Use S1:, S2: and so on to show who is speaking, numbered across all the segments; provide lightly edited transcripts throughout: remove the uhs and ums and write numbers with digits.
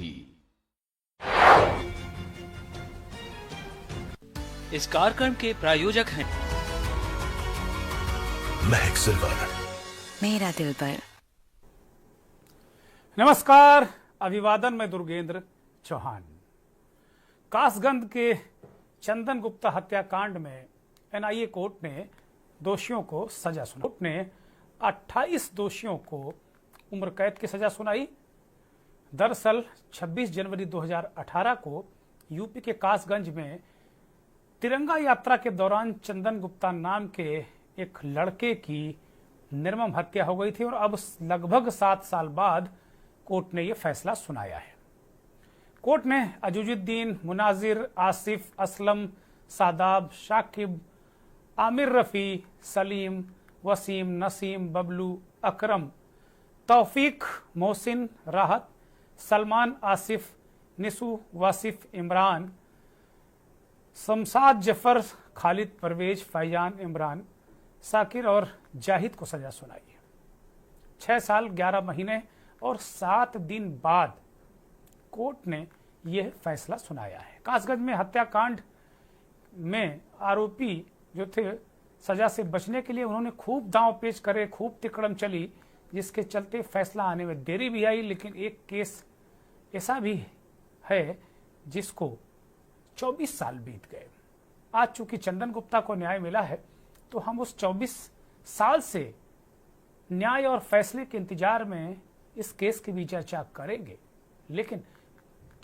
S1: थी।
S2: इस कार्यक्रम के प्रायोजक हैं
S3: महक सिल्वर,
S4: मेरा दिल पर।
S5: नमस्कार, अभिवादन में दुर्गेंद्र चौहान। कासगंज के चंदन गुप्ता हत्याकांड में एनआईए कोर्ट ने दोषियों को सजा सुनाई। कोर्ट ने 28 दोषियों को उम्र कैद की सजा सुनाई। दरअसल 26 जनवरी 2018 को यूपी के कासगंज में तिरंगा यात्रा के दौरान चंदन गुप्ता नाम के एक लड़के की निर्मम हत्या हो गई थी और अब लगभग 7 साल बाद कोर्ट ने यह फैसला सुनाया है। कोर्ट ने अजूजुद्दीन, मुनाजिर, आसिफ, असलम, सादाब, शाकिब, आमिर रफ़ी, सलीम, वसीम, नसीम, बबलू, अकरम, तौफीक, मोहसिन, राहत, सलमान, आसिफ, निसू, वासिफ, इमरान, शमशाद जफर, खालिद, परवेज, फैजान, इमरान, साकिर और जाहिद को सजा सुनाई है। 6 साल 11 महीने और 7 दिन बाद कोर्ट ने यह फैसला सुनाया है। कासगंज में हत्याकांड में आरोपी जो थे, सजा से बचने के लिए उन्होंने खूब दांव पेच करे, खूब तिकड़म चली, जिसके चलते फैसला आने में देरी भी आई। लेकिन एक केस ऐसा भी है जिसको 24 साल बीत गए। आज चूंकि चंदन गुप्ता को न्याय मिला है तो हम उस 24 साल से न्याय और फैसले के इंतजार में इस केस की भी चर्चा करेंगे। लेकिन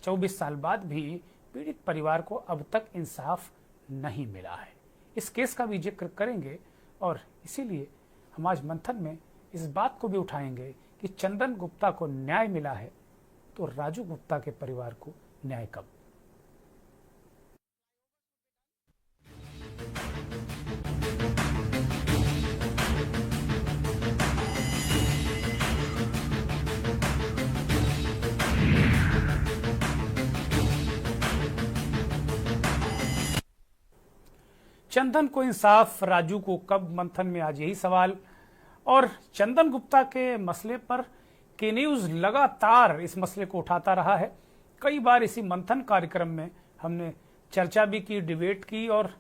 S5: 24 साल बाद भी पीड़ित परिवार को अब तक इंसाफ नहीं मिला है। इस केस का भी जिक्र करेंगे और इसीलिए हम आज मंथन में इस बात को भी उठाएंगे कि चंदन गुप्ता को न्याय मिला है तो राजू गुप्ता के परिवार को न्याय कब। चंदन को इंसाफ, राजू को कब, मंथन में आज यही सवाल। और चंदन गुप्ता के मसले पर के न्यूज लगातार इस मसले को उठाता रहा है। कई बार इसी मंथन कार्यक्रम में हमने चर्चा भी की, डिबेट की और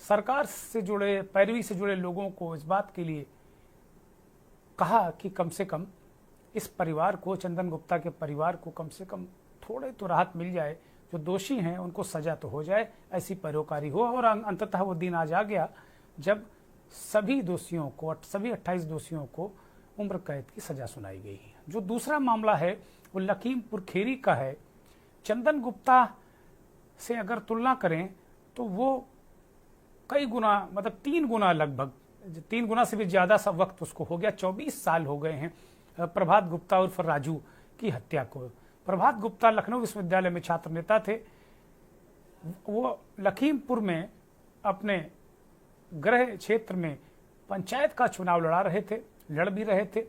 S5: सरकार से जुड़े, पैरवी से जुड़े लोगों को इस बात के लिए कहा कि कम से कम इस परिवार को, चंदन गुप्ता के परिवार को कम से कम थोड़े तो राहत मिल जाए। जो दोषी हैं उनको सजा तो हो जाए, ऐसी पैरोकारी हो। और अंततः वो दिन आज आ गया जब सभी दोषियों को, सभी 28 दोषियों को उम्र कैद की सजा सुनाई गई है। जो दूसरा मामला है वो लखीमपुर खीरी का है। चंदन गुप्ता से अगर तुलना करें तो वो कई गुना, मतलब 3 गुना, लगभग 3 गुना से भी ज्यादा सा वक्त उसको हो गया। 24 साल हो गए हैं प्रभात गुप्ता उर्फ राजू की हत्या को। प्रभात गुप्ता लखनऊ विश्वविद्यालय में छात्र नेता थे। वो लखीमपुर में अपने गृह क्षेत्र में पंचायत का चुनाव लड़ भी रहे थे।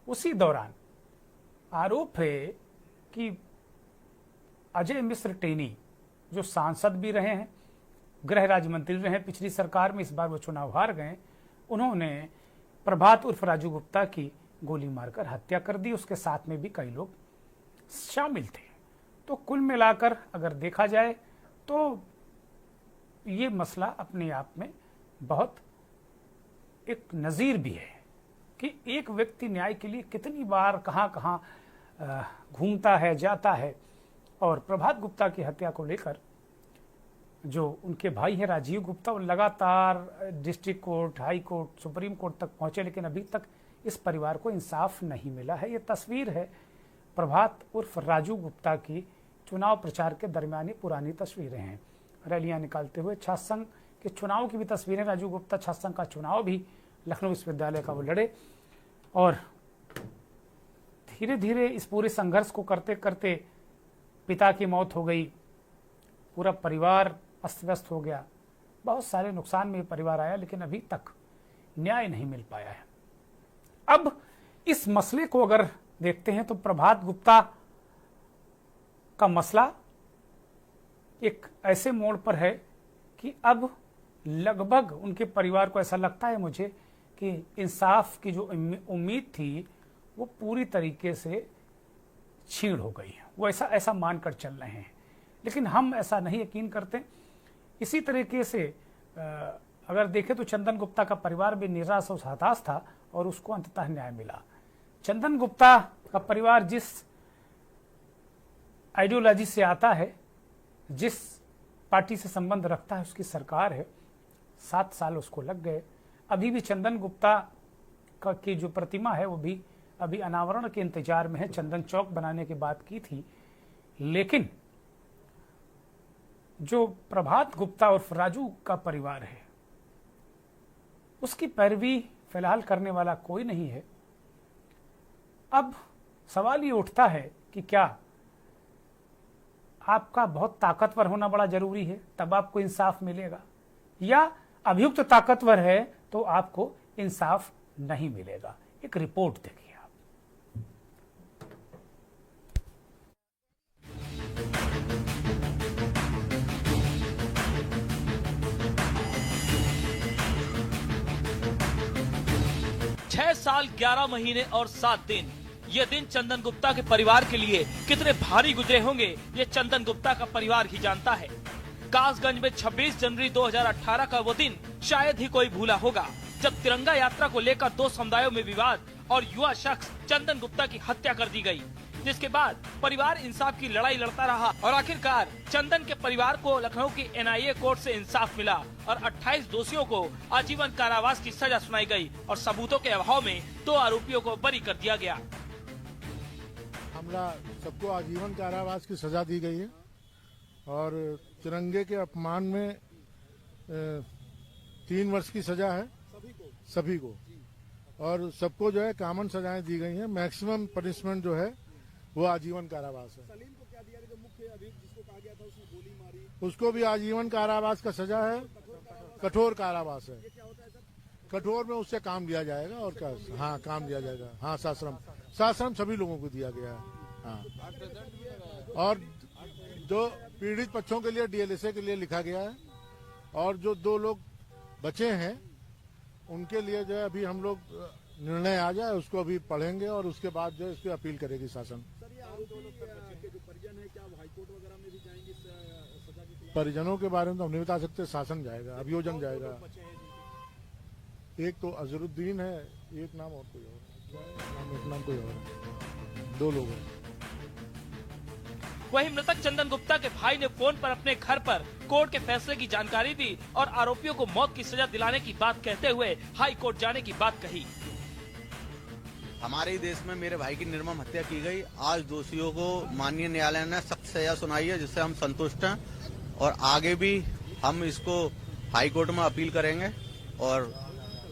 S5: उसी दौरान आरोप है कि अजय मिश्र टेनी, जो सांसद भी रहे हैं, गृह राज्य मंत्री रहे हैं पिछली सरकार में, इस बार वो चुनाव हार गए, उन्होंने प्रभात उर्फ राजू गुप्ता की गोली मारकर हत्या कर दी। उसके साथ में भी कई लोग शामिल थे। तो कुल मिलाकर अगर देखा जाए तो ये मसला अपने आप में बहुत एक नज़ीर भी है कि एक व्यक्ति न्याय के लिए कितनी बार कहां घूमता है, जाता है। और प्रभात गुप्ता की हत्या को लेकर जो उनके भाई हैं राजीव गुप्ता, वो लगातार district court, high court, supreme court तक पहुंचे, लेकिन अभी तक इस परिवार को इंसाफ नहीं मिला है। ये तस्वीर है प्रभात उर्फ राजू गुप्ता की चुनाव प्रचार के दरमियानी पुरानी तस्वीरें हैं। रैलियां निकालते हुए छात्र संघ के चुनाव की भी तस्वीरें। राजू गुप्ता छात्र संघ का चुनाव भी लखनऊ विश्वविद्यालय का वो लड़े और धीरे धीरे इस पूरे संघर्ष को करते करते पिता की मौत हो गई, पूरा परिवार अस्त व्यस्त हो गया, बहुत सारे नुकसान में परिवार आया, लेकिन अभी तक न्याय नहीं मिल पाया है। अब इस मसले को अगर देखते हैं तो प्रभात गुप्ता का मसला एक ऐसे मोड़ पर है कि अब लगभग उनके परिवार को ऐसा लगता है मुझे कि इंसाफ की जो उम्मीद थी वो पूरी तरीके से छीड़ हो गई है। वो ऐसा मानकर चल रहे हैं, लेकिन हम ऐसा नहीं यकीन करते। इसी तरीके से अगर देखें तो चंदन गुप्ता का परिवार भी निराश और हताश था और उसको अंततः न्याय मिला। चंदन गुप्ता का परिवार जिस आइडियोलॉजी से आता है, जिस पार्टी से संबंध रखता है, उसकी सरकार है, 7 साल उसको लग गए। अभी भी चंदन गुप्ता की जो प्रतिमा है वो भी अभी अनावरण के इंतजार में है। चंदन चौक बनाने की बात की थी, लेकिन जो प्रभात गुप्ता और राजू का परिवार है उसकी पैरवी फिलहाल करने वाला कोई नहीं है। अब सवाल ये उठता है कि क्या आपका बहुत ताकतवर होना बड़ा जरूरी है तब आपको इंसाफ मिलेगा, या अभियुक्त ताकतवर है तो आपको इंसाफ नहीं मिलेगा। एक रिपोर्ट देखिए आप।
S2: छह साल 11 महीने और 7 दिन, ये दिन चंदन गुप्ता के परिवार के लिए कितने भारी गुजरे होंगे ये चंदन गुप्ता का परिवार ही जानता है। कासगंज में 26 जनवरी 2018 का वो दिन शायद ही कोई भूला होगा, जब तिरंगा यात्रा को लेकर 2 समुदायों में विवाद और युवा शख्स चंदन गुप्ता की हत्या कर दी गई, जिसके बाद परिवार इंसाफ की लड़ाई लड़ता रहा और आखिरकार चंदन के परिवार को लखनऊ की NIA कोर्ट से इंसाफ मिला और 28 दोषियों को आजीवन कारावास की सजा सुनाई गई और सबूतों के अभाव में 2 आरोपियों को बरी कर दिया गया।
S1: हमला सबको आजीवन कारावास की सजा दी गई है और तिरंगे के अपमान में 3 वर्ष की सजा है सभी को, और सबको जो है कॉमन सजाएं दी गई हैं। मैक्सिमम पनिशमेंट जो है वो आजीवन कारावास है।
S3: सलीम को क्या दिया गया? मुख्य अभियुक्त जिसको कहा गया था उसने गोली मारी,
S1: उसको भी आजीवन कारावास का सजा है, कठोर कारावास है।
S3: ये क्या होता है सर?
S1: कठोर में उससे काम लिया जाएगा और क्या, हाँ काम लिया जाएगा। हाँ साश्रम सभी लोगों को दिया गया है। हाँ, और जो पीड़ित पक्षों के लिए DLSA के लिए लिखा गया है, और जो 2 लोग बचे हैं उनके लिए जो है अभी हम लोग निर्णय आ जाए उसको अभी पढ़ेंगे और उसके बाद जो है इसकी अपील करेगी शासन।
S3: सर ये आरोपी के जो परिजन है क्या वो हाईकोर्ट वगैरह में भी जाएंगे सजा के खिलाफ?
S1: परिजनों के बारे में तो हम नहीं बता सकते, शासन जाएगा, अभियोजन जाएगा। एक तो अजरुद्दीन है, एक नाम और कोई और, एक नाम कोई और है, 2 लोग हैं।
S2: वहीं मृतक चंदन गुप्ता के भाई ने फोन पर अपने घर पर कोर्ट के फैसले की जानकारी दी और आरोपियों को मौत की सजा दिलाने की बात कहते हुए हाई कोर्ट जाने की बात कही।
S6: हमारे ही देश में मेरे भाई की निर्मम हत्या की गई। आज दोषियों को माननीय न्यायालय ने सख्त सजा सुनाई है, जिससे हम संतुष्ट हैं और आगे भी हम इसको हाई कोर्ट में अपील करेंगे और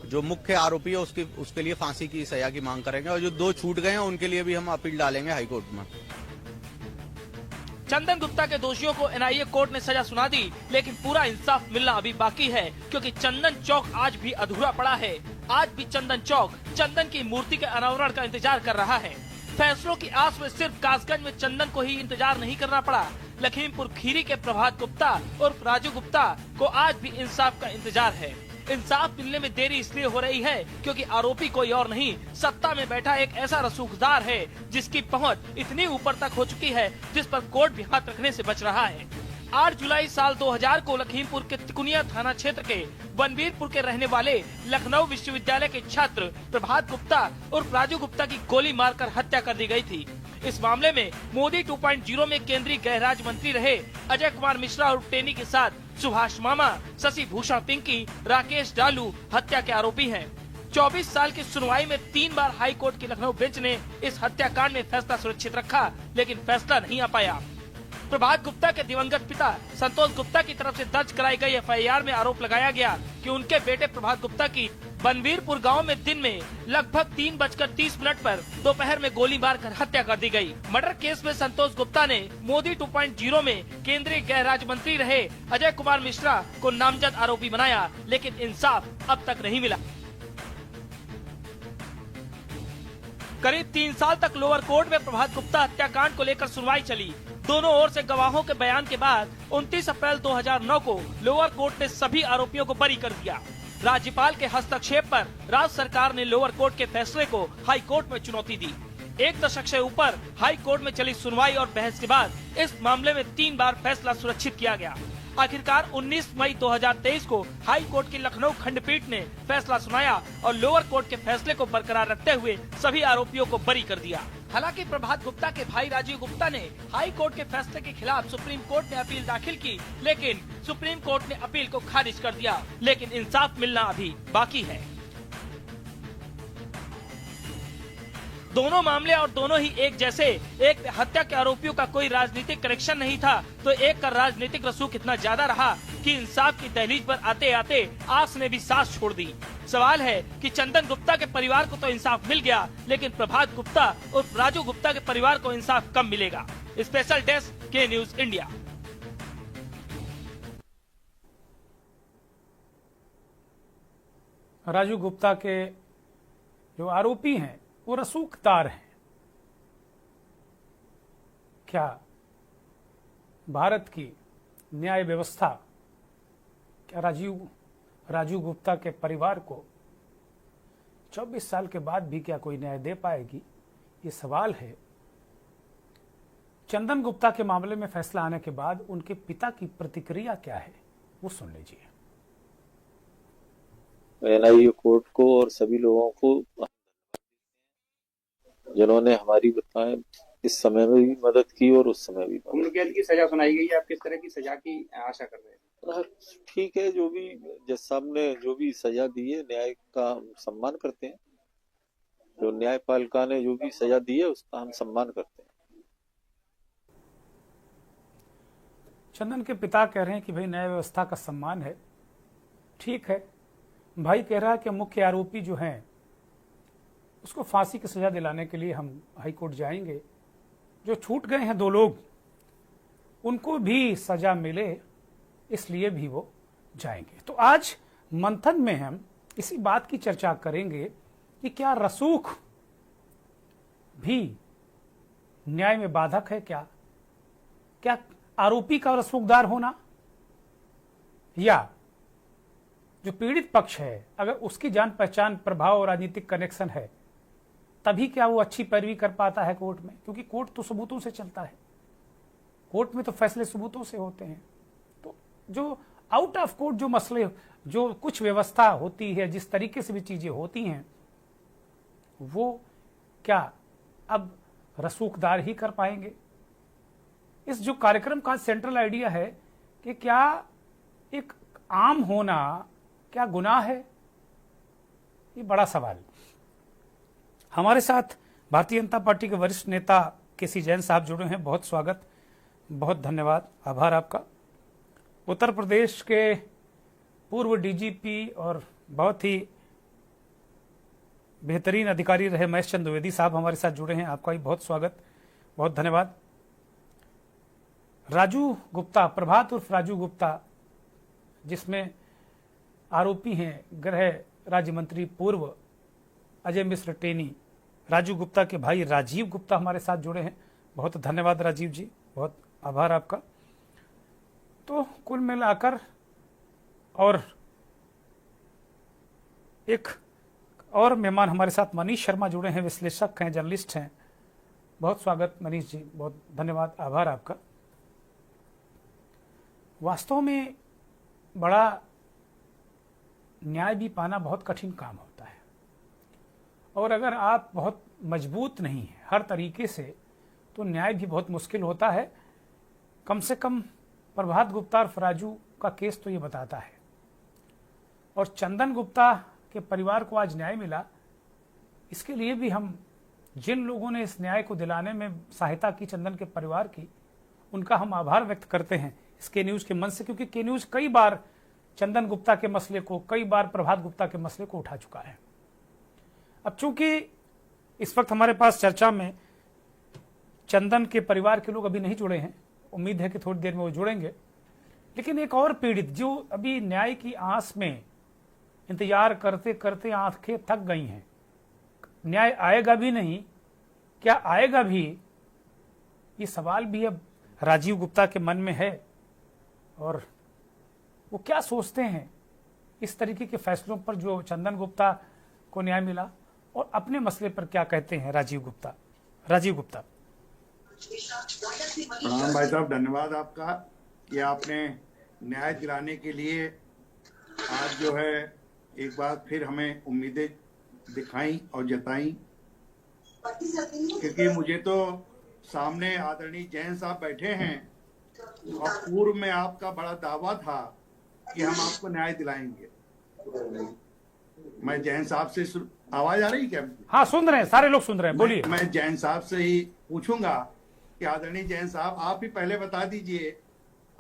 S6: जो मुख्य आरोपी है उसके लिए फांसी की सजा की मांग करेंगे और जो 2 छूट गए हैं उनके लिए भी हम अपील डालेंगे हाई कोर्ट में।
S2: चंदन गुप्ता के दोषियों को NIA कोर्ट ने सजा सुना दी, लेकिन पूरा इंसाफ मिलना अभी बाकी है, क्योंकि चंदन चौक आज भी अधूरा पड़ा है। आज भी चंदन चौक चंदन की मूर्ति के अनावरण का इंतजार कर रहा है। फैसलों की आस में सिर्फ कासगंज में चंदन को ही इंतजार नहीं करना पड़ा, लखीमपुर खीरी के प्रभात गुप्ता और राजू गुप्ता को आज भी इंसाफ का इंतजार है। इंसाफ मिलने में देरी इसलिए हो रही है क्योंकि आरोपी कोई और नहीं, सत्ता में बैठा एक ऐसा रसूखदार है जिसकी पहुंच इतनी ऊपर तक हो चुकी है जिस पर कोर्ट भी हाथ रखने से बच रहा है। 8 जुलाई साल 2000 को लखीमपुर के तिकुनिया थाना क्षेत्र के बनवीरपुर के रहने वाले लखनऊ विश्वविद्यालय के छात्र प्रभात गुप्ता और राजू गुप्ता की गोली मारकर हत्या कर दी गई थी। इस मामले में मोदी 2.0 में केंद्रीय गृह राज्य मंत्री रहे अजय कुमार मिश्रा और टेनी के साथ सुभाष मामा, शशि भूषण पिंकी, राकेश डालू हत्या के आरोपी हैं। 24 साल की सुनवाई में 3 बार हाई कोर्ट की लखनऊ बेंच ने इस हत्याकांड में फैसला सुरक्षित रखा, लेकिन फैसला नहीं आ पाया। प्रभात गुप्ता के दिवंगत पिता संतोष गुप्ता की तरफ से दर्ज कराई गई FIR में आरोप लगाया गया कि उनके बेटे प्रभात गुप्ता की बनवीरपुर गांव में दिन में लगभग 3:30 पर दोपहर में गोली मारकर हत्या कर दी गई। मर्डर केस में संतोष गुप्ता ने मोदी 2.0 में केंद्रीय गृह राज्य मंत्री रहे अजय कुमार मिश्रा को नामजद आरोपी बनाया, लेकिन इंसाफ अब तक नहीं मिला। करीब 3 साल तक लोअर कोर्ट में प्रभात गुप्ता हत्याकांड को लेकर सुनवाई चली। दोनों ओर से गवाहों के बयान के बाद 29 अप्रैल 2009 को लोअर कोर्ट ने सभी आरोपियों को बरी कर दिया। राज्यपाल के हस्तक्षेप पर राज्य सरकार ने लोअर कोर्ट के फैसले को हाई कोर्ट में चुनौती दी। 1 दशक से ऊपर हाई कोर्ट में चली सुनवाई और बहस के बाद इस मामले में 3 बार फैसला सुरक्षित किया गया। आखिरकार 19 मई 2023 को हाई कोर्ट की लखनऊ खंडपीठ ने फैसला सुनाया और लोअर कोर्ट के फैसले को बरकरार रखते हुए सभी आरोपियों को बरी कर दिया। हालांकि प्रभात गुप्ता के भाई राजीव गुप्ता ने हाई कोर्ट के फैसले के खिलाफ सुप्रीम कोर्ट में अपील दाखिल की, लेकिन सुप्रीम कोर्ट ने अपील को खारिज कर दिया। लेकिन इंसाफ मिलना अभी बाकी है। दोनों मामले और दोनों ही एक जैसे। एक में हत्या के आरोपियों का कोई राजनीतिक कनेक्शन नहीं था, तो एक का राजनीतिक रसूख इतना ज्यादा रहा कि इंसाफ की दहलीज पर आते आते आस ने भी सांस छोड़ दी। सवाल है कि चंदन गुप्ता के परिवार को तो इंसाफ मिल गया, लेकिन प्रभात गुप्ता और राजू गुप्ता के परिवार को इंसाफ कब मिलेगा? स्पेशल डेस्क के न्यूज इंडिया।
S5: राजू गुप्ता के जो आरोपी हैं वो रसूखदार हैं। क्या भारत की न्याय व्यवस्था क्या राजू गुप्ता के परिवार को 24 साल के बाद भी क्या कोई न्याय दे पाएगी? ये सवाल है। चंदन गुप्ता के मामले में फैसला आने के बाद उनके पिता की प्रतिक्रिया क्या है, वो सुन लीजिए।
S7: एनआईए कोर्ट को और सभी लोगों को जिन्होंने हमारी बताएं इस समय में भी मदद की और उस समय भी
S3: उम्र कैद की सजा सुनाई गई है। आप किस तरह की सजा की आशा कर रहे हैं?
S7: ठीक है, जो भी जज साहब ने जो भी सजा दी है न्याय का हम सम्मान करते हैं। जो न्यायपालिका ने जो भी सजा दी है उसका हम सम्मान करते हैं।
S5: चंदन के पिता कह रहे हैं कि भाई न्याय व्यवस्था का सम्मान है, ठीक है। भाई कह रहा है कि मुख्य आरोपी जो हैं उसको फांसी की सजा दिलाने के लिए हम हाई कोर्ट जाएंगे। जो छूट गए हैं 2 लोग उनको भी सजा मिले, इसलिए भी वो जाएंगे। तो आज मंथन में हम इसी बात की चर्चा करेंगे कि क्या रसूख भी न्याय में बाधक है? क्या आरोपी का रसूखदार होना या जो पीड़ित पक्ष है अगर उसकी जान पहचान, प्रभाव और राजनीतिक कनेक्शन है तभी क्या वो अच्छी पैरवी कर पाता है कोर्ट में? क्योंकि कोर्ट तो सबूतों से चलता है, कोर्ट में तो फैसले सबूतों से होते हैं। तो जो आउट ऑफ कोर्ट जो मसले, जो कुछ व्यवस्था होती है, जिस तरीके से भी चीजें होती हैं, वो क्या अब रसूखदार ही कर पाएंगे? इस जो कार्यक्रम का सेंट्रल आइडिया है कि क्या एक आम होना क्या गुनाह है? ये बड़ा सवाल। हमारे साथ भारतीय जनता पार्टी के वरिष्ठ नेता केसी जैन साहब जुड़े हैं। बहुत स्वागत, बहुत धन्यवाद, आभार आपका। उत्तर प्रदेश के पूर्व डीजीपी और बहुत ही बेहतरीन अधिकारी रहे महेश चंद्र द्विवेदी साहब हमारे साथ जुड़े हैं। आपका भी बहुत स्वागत, बहुत धन्यवाद। राजू गुप्ता, प्रभात उर्फ राजू गुप्ता, जिसमें आरोपी हैं गृह राज्य मंत्री पूर्व अजय मिश्र टेनी, राजू गुप्ता के भाई राजीव गुप्ता हमारे साथ जुड़े हैं। बहुत धन्यवाद राजीव जी, बहुत आभार आपका। तो कुल मिलाकर और एक और मेहमान हमारे साथ मनीष शर्मा जुड़े हैं, विश्लेषक हैं, जर्नलिस्ट हैं। बहुत स्वागत मनीष जी, बहुत धन्यवाद, आभार आपका। वास्तव में बड़ा न्याय भी पाना बहुत कठिन काम होता है, और अगर आप बहुत मजबूत नहीं हैं हर तरीके से तो न्याय भी बहुत मुश्किल होता है। कम से कम प्रभात गुप्ता और राजू का केस तो ये बताता है। और चंदन गुप्ता के परिवार को आज न्याय मिला, इसके लिए भी हम जिन लोगों ने इस न्याय को दिलाने में सहायता की चंदन के परिवार की, उनका हम आभार व्यक्त करते हैं इस के न्यूज के मंच से, क्योंकि के न्यूज कई बार चंदन गुप्ता के मसले को, कई बार प्रभात गुप्ता के मसले को उठा चुका है। अब चूंकि इस वक्त हमारे पास चर्चा में चंदन के परिवार के लोग अभी नहीं जुड़े हैं, उम्मीद है कि थोड़ी देर में वो जुड़ेंगे, लेकिन एक और पीड़ित जो अभी न्याय की आस में इंतजार करते करते आंखें थक गई हैं, न्याय आएगा भी नहीं, क्या आएगा भी, ये सवाल भी अब राजीव गुप्ता के मन में है। और वो क्या सोचते हैं इस तरीके के फैसलों पर जो चंदन गुप्ता को न्याय मिला, और अपने मसले पर क्या कहते हैं राजीव गुप्ता, राजीव गुप्ता।
S8: प्रणाम भाई साहब, धन्यवाद आपका कि आपने न्याय दिलाने के लिए आज जो है एक बार फिर हमें उम्मीदें दिखाई और जताई, क्योंकि मुझे तो सामने आदरणीय जैन साहब बैठे हैं और पूर्व में आपका बड़ा दावा था कि हम आपको न्याय दिलाएंगे। मैं जैन साहब से आवाज आ रही क्या?
S5: हाँ, सुन रहे हैं, सारे लोग सुन रहे हैं, बोलिए।
S8: मैं जैन साहब से ही पूछूंगा कि आदरणीय जैन साहब, आप ही पहले बता दीजिए,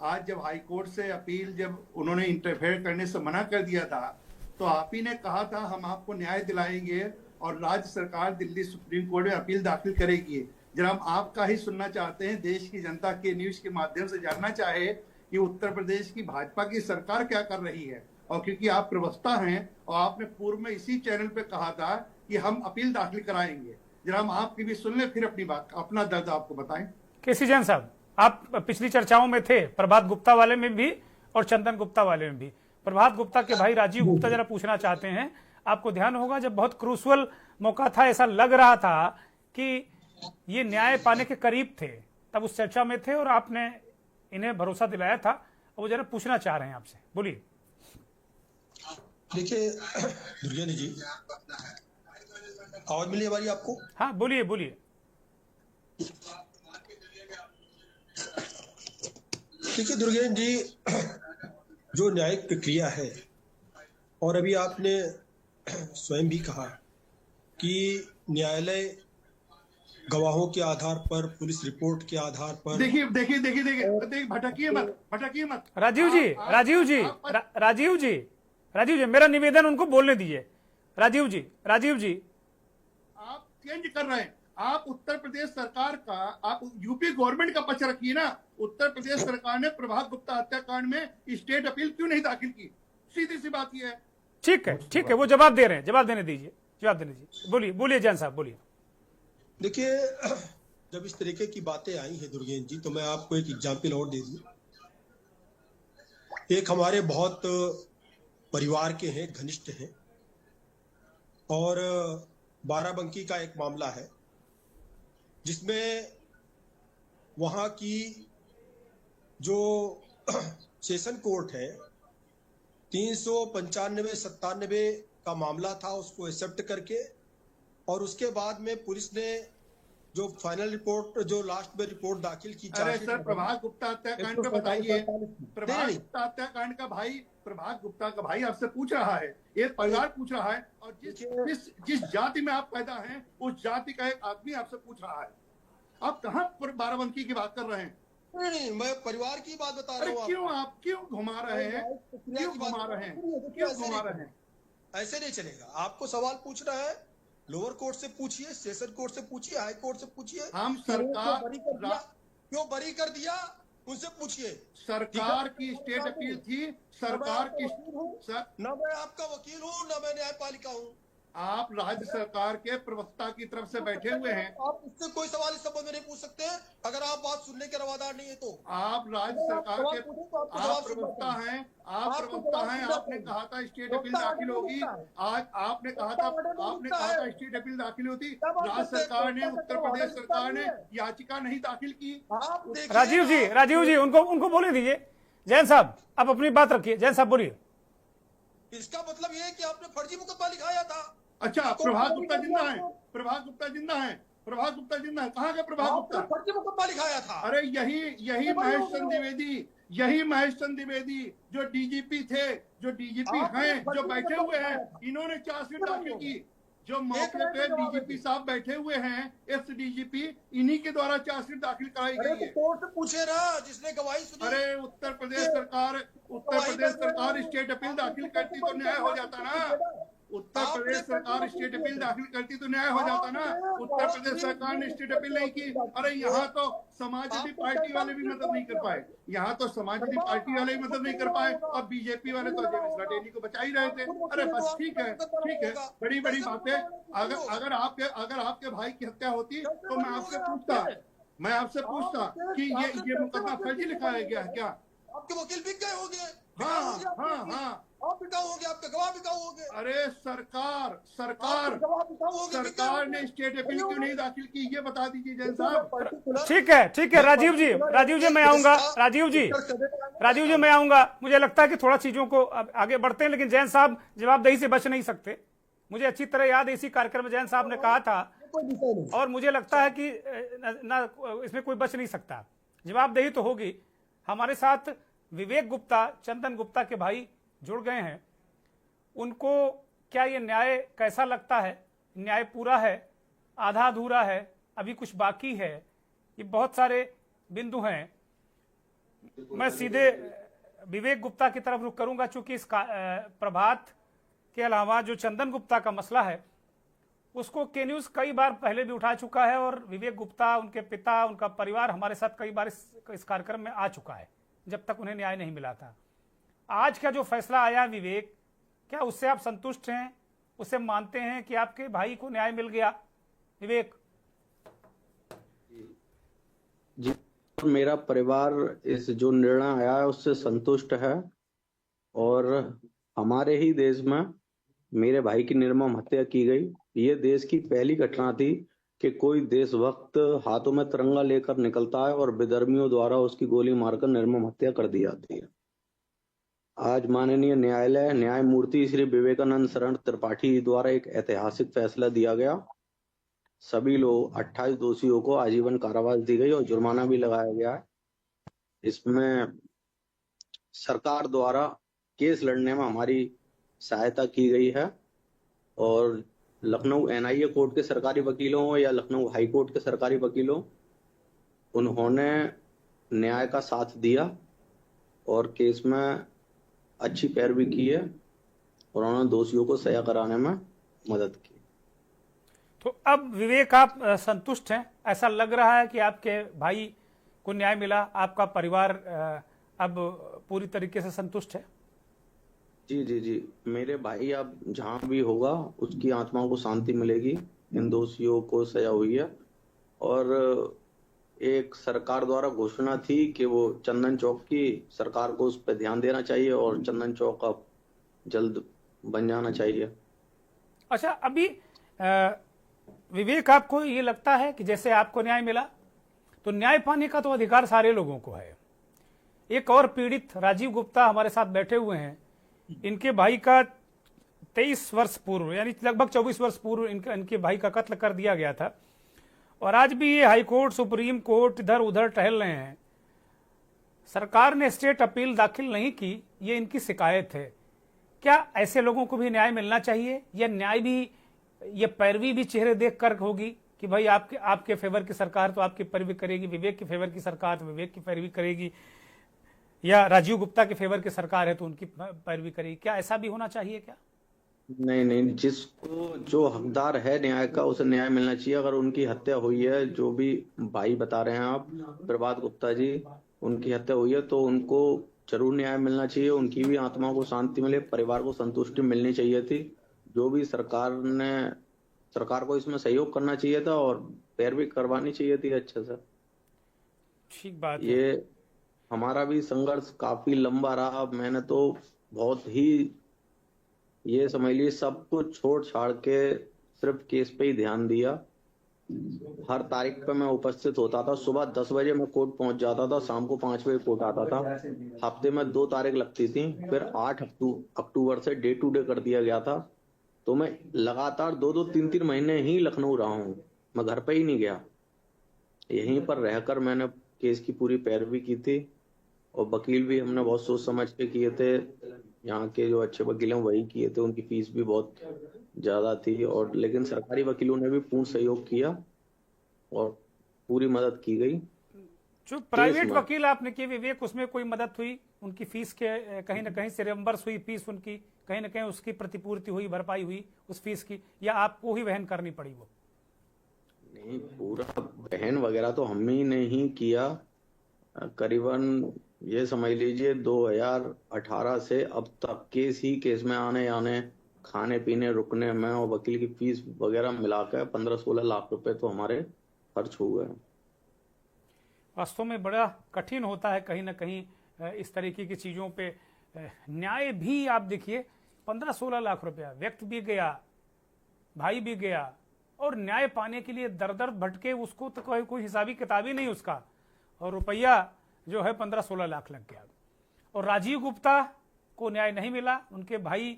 S8: आज जब हाई कोर्ट से अपील, जब उन्होंने इंटरफेयर करने से मना कर दिया था, तो आप ही ने कहा था हम आपको न्याय दिलाएंगे और राज्य सरकार दिल्ली सुप्रीम कोर्ट में अपील दाखिल करेगी। जरा हम आपका ही सुनना चाहते हैं, देश की जनता के न्यूज के माध्यम से जानना चाहे कि उत्तर प्रदेश की भाजपा की सरकार क्या कर रही है। और क्योंकि आप प्रवक्ता हैं और आपने पूर्व में इसी चैनल पे कहा था कि हम अपील दाखिल कराएंगे, जरा हम आपकी भी सुन ले, फिर अपनी बात, अपना दर्द आपको बताएं।
S5: केसी जैन साहब, आप पिछली चर्चाओं में थे, प्रभात गुप्ता वाले में भी और चंदन गुप्ता वाले में भी। प्रभात गुप्ता के भाई राजीव गुप्ता जरा पूछना चाहते हैं, आपको ध्यान होगा जब बहुत क्रूशल मौका था, ऐसा लग रहा था कि ये न्याय पाने के करीब थे, तब उस चर्चा में थे और आपने इन्हें भरोसा दिलाया था, और वो जरा पूछना चाह रहे हैं आपसे, बोलिए।
S9: देखिए दुर्गेन्द्र जी, आवाज मिली हमारी आपको?
S5: हाँ, बोलिए बोलिए।
S9: देखिए दुर्गेन्द्र जी, जो न्यायिक प्रक्रिया है, और अभी आपने स्वयं भी कहा कि न्यायालय गवाहों के आधार पर, पुलिस रिपोर्ट के आधार पर,
S8: देखिए भटकिए मत
S5: राजीव जी, मेरा निवेदन उनको बोलने दीजिए। राजीव जी,
S8: आप चेंज कर रहे हैं। आप उत्तर प्रदेश सरकार का, आप यूपी गवर्नमेंट का पक्ष रखिए ना। उत्तर प्रदेश सरकार ने प्रभात गुप्ता हत्याकांड में स्टेट अपील क्यों नहीं दाखिल की? सीधी सी बात यह है।
S5: ठीक है, वो जवाब दे रहे हैं, जवाब देने दीजिए। बोलिए जैन साहब, बोलिए।
S9: देखिए, जब इस तरीके की बातें आई हैं दुर्गेन्द्र जी, तो मैं आपको एक एग्जाम्पल और दे दूं। एक हमारे बहुत परिवार के हैं, घनिष्ठ हैं, और बाराबंकी का एक मामला है जिसमें वहां की जो सेशन कोर्ट है, 395-97 का मामला था, उसको एक्सेप्ट करके, और उसके बाद में पुलिस ने जो फाइनल रिपोर्ट, जो लास्ट में रिपोर्ट दाखिल की।
S8: अरे सर, प्रभात गुप्ता हत्याकांड का बताइए। प्रभात गुप्ता हत्याकांड का भाई, प्रभात गुप्ता का भाई आपसे पूछ रहा है, एक परिवार पूछ रहा है, और जिस जाति में आप पैदा हैं उस जाति का एक आदमी आपसे पूछ रहा है। आप कहाँ बाराबंकी की बात कर रहे हैं?
S9: नहीं, मैं परिवार की बात बता रहा हूँ।
S8: क्यों घुमा रहे हैं?
S9: ऐसे नहीं चलेगा। आपको सवाल पूछना है, लोअर कोर्ट से पूछिए, सेशन कोर्ट से पूछिए, हाई कोर्ट से पूछिए।
S8: हम सरकार
S9: क्यों बरी कर दिया, उनसे पूछिए।
S8: सरकार की स्टेट अपील थी, सरकार की।
S9: न मैं आपका वकील हूँ, न मैं न्यायपालिका हूँ।
S8: आप राज्य सरकार के प्रवक्ता की तरफ से बैठे हुए हैं।
S9: आप उससे कोई सवाल इस संबंध में नहीं पूछ सकते अगर आप बात सुनने के रवादार नहीं है तो।
S8: आप राज्य सरकार के, आप प्रवक्ता हैं, आपने कहा था स्टेट अपील दाखिल होगी। आज आपने कहा था स्टेट अपील दाखिल होती। राज्य सरकार ने, उत्तर प्रदेश सरकार ने याचिका नहीं दाखिल की।
S5: राजीव जी, उनको बोलने दीजिए। जैन साहब, आप अपनी बात रखिए। जैन साहब, बोलिए।
S9: इसका मतलब ये है कि आपने फर्जी मुकदमा लिखाया था।
S8: अच्छा, प्रभात गुप्ता जिंदा है। कहाँ गए प्रभात गुप्ता?
S9: फर्जी मुकदमा लिखाया था।
S8: अरे यही महेश चंद द्विवेदी जो डीजीपी थे, जो डीजीपी हैं, जो बैठे हुए हैं, इन्होंने चार्जशीट दाखिल की। जो मौके पे डीजीपी साहब बैठे हुए हैं, एक्स डीजीपी, इन्हीं के द्वारा चार्जशीट दाखिल कराई गई है।
S9: कोर्ट से पूछे ना, जिसने गवाही सुनी।
S8: अरे उत्तर प्रदेश सरकार स्टेट अपील दाखिल करती तो न्याय हो जाता ना। उत्तर प्रदेश सरकार स्टेट अपील दाखिल करती तो न्याय हो जाता ना। उत्तर प्रदेश सरकार ने स्टेट अपील नहीं की। अरे यहाँ तो समाजवादी पार्टी वाले भी मदद नहीं कर पाए। अब बीजेपी वाले तो अजय मिश्रा टेनी को बचा ही रहे थे। अरे बस ठीक है, बड़ी बातें। अगर आपके भाई की हत्या होती तो मैं आपसे पूछता कि ये मुकदमा फर्जी लिखाया गया है क्या?
S9: आपके वकील बिक गए होंगे। आप बिकाऊ हो गए, आपके गवाह बिकाऊ हो गए।
S8: अरे सरकार
S9: आपके गवाह बिकाऊ हो गए,
S8: सरकार ने स्टेट अपील क्यों नहीं दाखिल की, ये बता दीजिए जैन साहब।
S5: ठीक है राजीव जी मैं आऊंगा। राजीव जी मैं आऊंगा। मुझे लगता है कि थोड़ा चीजों को आगे बढ़ते हैं, लेकिन जैन साहब जवाबदेही से बच नहीं सकते। मुझे अच्छी तरह याद है, इसी कार्यक्रम में जैन साहब ने कहा था, और मुझे लगता है कि ना इसमें कोई बच नहीं सकता, जवाबदेही तो होगी। हमारे साथ विवेक गुप्ता, चंदन गुप्ता के भाई जुड़ गए हैं। उनको क्या ये न्याय कैसा लगता है? न्याय पूरा है, आधा अधूरा है, अभी कुछ बाकी है? ये बहुत सारे बिंदु हैं। मैं सीधे विवेक गुप्ता की तरफ रुख करूंगा, चूंकि इस प्रभात के अलावा जो चंदन गुप्ता का मसला है उसको के न्यूज कई बार पहले भी उठा चुका है, और विवेक गुप्ता, उनके पिता, उनका परिवार हमारे साथ कई बार इस कार्यक्रम में आ चुका है जब तक उन्हें न्याय नहीं मिला था। आज का जो फैसला आया विवेक, क्या उससे आप संतुष्ट हैं? उसे मानते हैं कि आपके भाई को न्याय मिल गया? विवेक
S10: जी, मेरा परिवार इस जो निर्णय आया है उससे संतुष्ट है, और हमारे ही देश में मेरे भाई की निर्मम हत्या की गई। ये देश की पहली घटना थी कि कोई देशभक्त हाथों में तिरंगा लेकर निकलता है और विधर्मियों द्वारा उसकी गोली मारकर निर्मम हत्या कर दी जाती है। आज माननीय न्यायालय न्यायमूर्ति श्री विवेकानंद शरण त्रिपाठी द्वारा एक ऐतिहासिक फैसला दिया गया। सभी लोग 28 दोषियों को आजीवन कारावास दी गई और जुर्माना भी लगाया गया है। इसमें सरकार द्वारा केस लड़ने में हमारी सहायता की गई है, और लखनऊ एनआईए कोर्ट के सरकारी वकीलों या लखनऊ हाई कोर्ट के सरकारी वकीलों, उन्होंने न्याय का साथ दिया और केस में अच्छी पैरवी की है, और उन्होंने दोषियों को सजा कराने में मदद की।
S5: तो अब विवेक आप संतुष्ट हैं? ऐसा लग रहा है कि आपके भाई को न्याय मिला, आपका परिवार अब पूरी तरीके से संतुष्ट है?
S10: जी जी जी, मेरे भाई अब जहां भी होगा उसकी आत्मा को शांति मिलेगी। इन दोषियों को सजा हुई है, और एक सरकार द्वारा घोषणा थी कि वो चंदन चौक की सरकार को उस पर ध्यान देना चाहिए, और चंदन चौक अब जल्द बन जाना चाहिए।
S5: अच्छा, अभी विवेक आपको ये लगता है कि जैसे आपको न्याय मिला, तो न्याय पाने का तो अधिकार सारे लोगों को है। एक और पीड़ित राजीव गुप्ता हमारे साथ बैठे हुए हैं। इनके भाई का 23 वर्ष पूर्व, यानी लगभग 24 वर्ष पूर्व इनके भाई का कत्ल कर दिया गया था, और आज भी ये हाई कोर्ट, सुप्रीम कोर्ट इधर उधर टहल रहे हैं। सरकार ने स्टेट अपील दाखिल नहीं की, ये इनकी शिकायत है। क्या ऐसे लोगों को भी न्याय मिलना चाहिए, या न्याय भी, ये पैरवी भी चेहरे देखकर होगी कि भाई आपके फेवर की सरकार तो आपकी पैरवी करेगी, विवेक की फेवर की सरकार तो विवेक की पैरवी करेगी, या राजीव गुप्ता के फेवर की सरकार है तो उनकी पैरवी करेगी? क्या ऐसा भी होना चाहिए क्या?
S10: नहीं नहीं, जिसको जो हकदार है न्याय का उसे न्याय मिलना चाहिए। अगर उनकी हत्या हुई है, जो भी भाई बता रहे हैं आप, प्रभात गुप्ता जी, उनकी हत्या हुई है तो उनको जरूर न्याय मिलना चाहिए। उनकी भी आत्मा को शांति मिले, परिवार को संतुष्टि मिलनी चाहिए थी। जो भी सरकार को इसमें सहयोग करना चाहिए था और पैरवी करवानी चाहिए थी अच्छे से।
S5: ठीक बात है।
S10: ये हमारा भी संघर्ष काफी लंबा रहा। मैंने तो बहुत ही, ये समझ लीजिए, सब कुछ छोड़ छाड़ के सिर्फ केस पे ही ध्यान दिया। हर तारीख पे मैं उपस्थित होता था। सुबह 10 बजे मैं कोर्ट पहुंच जाता था, शाम को 5 बजे कोर्ट आता था। हफ्ते में 2 तारीख लगती थी, फिर 8 अक्टूबर से डे टू डे कर दिया गया था। तो मैं लगातार 2-2, 3-3 महीने ही लखनऊ रहा हूँ। मैं घर पे ही नहीं गया, यहीं पर रहकर मैंने केस की पूरी पैरवी की थी, और वकील भी हमने बहुत सोच समझ के किए थे। यहाँ के जो अच्छे वकील हैं वही किए थे। उनकी फीस भी बहुत ज्यादा थी, और लेकिन सरकारी वकीलों ने भी पूर्ण सहयोग किया और पूरी मदद की गई।
S5: जो प्राइवेट वकील आपने किए विवेक, उसमें कोई मदद हुई? उनकी फीस के कहीं ना कहीं से रियम्बर्स हुई फीस उनकी, कहीं ना कहीं उसकी प्रतिपूर्ति हुई, भरपाई हुई उस फीस की, या आपको ही वहन करनी पड़ी वो?
S10: नहीं, पूरा वहन वगैरह तो हम ही नहीं किया। करीबन ये समझ लीजिए 2018 से अब तक केस में आने जाने, खाने पीने, रुकने में और वकील की फीस वगैरह मिलाकर 15-16 लाख रुपए तो हमारे खर्च हुए हैं।
S5: वास्तव में बड़ा कठिन होता है कहीं ना कहीं इस तरीके की चीज़ों पे न्याय भी आप देखिए 15-16 लाख रुपया, व्यक्ति भी गया, भाई भी गया, और न्याय पाने के लिए दर दर भटके, उसको तो कोई हिसाबी किताब ही नहीं उसका, और रुपया जो है 15-16 लाख लग गया। और राजीव गुप्ता को न्याय नहीं मिला, उनके भाई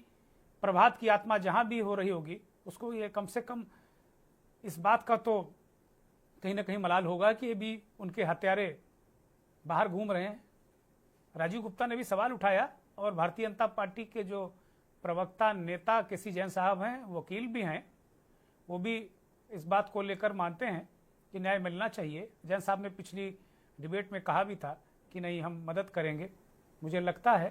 S5: प्रभात की आत्मा जहां भी हो रही होगी उसको ये कम से कम इस बात का तो कहीं ना कहीं मलाल होगा कि ये भी उनके हत्यारे बाहर घूम रहे हैं। राजीव गुप्ता ने भी सवाल उठाया, और भारतीय जनता पार्टी के जो प्रवक्ता नेता केसी जैन साहब हैं, वकील भी हैं, वो भी इस बात को लेकर मानते हैं कि न्याय मिलना चाहिए। जैन साहब ने पिछली डिबेट में कहा भी था कि नहीं, हम मदद करेंगे। मुझे लगता है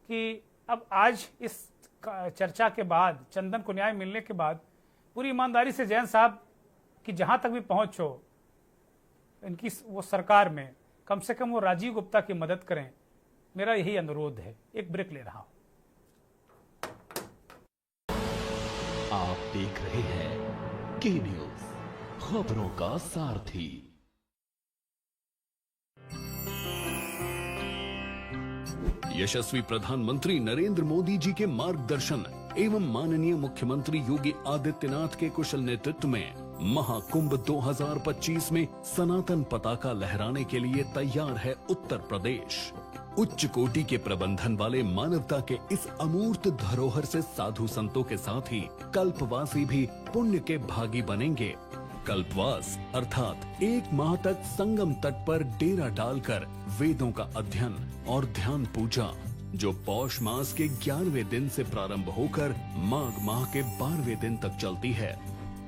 S5: कि अब आज इस चर्चा के बाद, चंदन को न्याय मिलने के बाद, पूरी ईमानदारी से जैन साहब की जहां तक भी पहुंच हो इनकी वो सरकार में, कम से कम वो राजीव गुप्ता की मदद करें, मेरा यही अनुरोध है। एक ब्रेक ले रहा हूं।
S11: आप देख रहे हैं के न्यूज, खबरों का सारथी। यशस्वी प्रधानमंत्री नरेंद्र मोदी जी के मार्गदर्शन एवं माननीय मुख्यमंत्री योगी आदित्यनाथ के कुशल नेतृत्व में महाकुंभ 2025 में सनातन पताका लहराने के लिए तैयार है उत्तर प्रदेश। उच्च कोटि के प्रबंधन वाले मानवता के इस अमूर्त धरोहर से साधु संतों के साथ ही कल्पवासी भी पुण्य के भागी बनेंगे। कल्पवास अर्थात एक माह तक संगम तट पर डेरा डालकर वेदों का अध्ययन और ध्यान पूजा, जो पौष मास के 11वें दिन से प्रारंभ होकर माघ माह के 12वें दिन तक चलती है।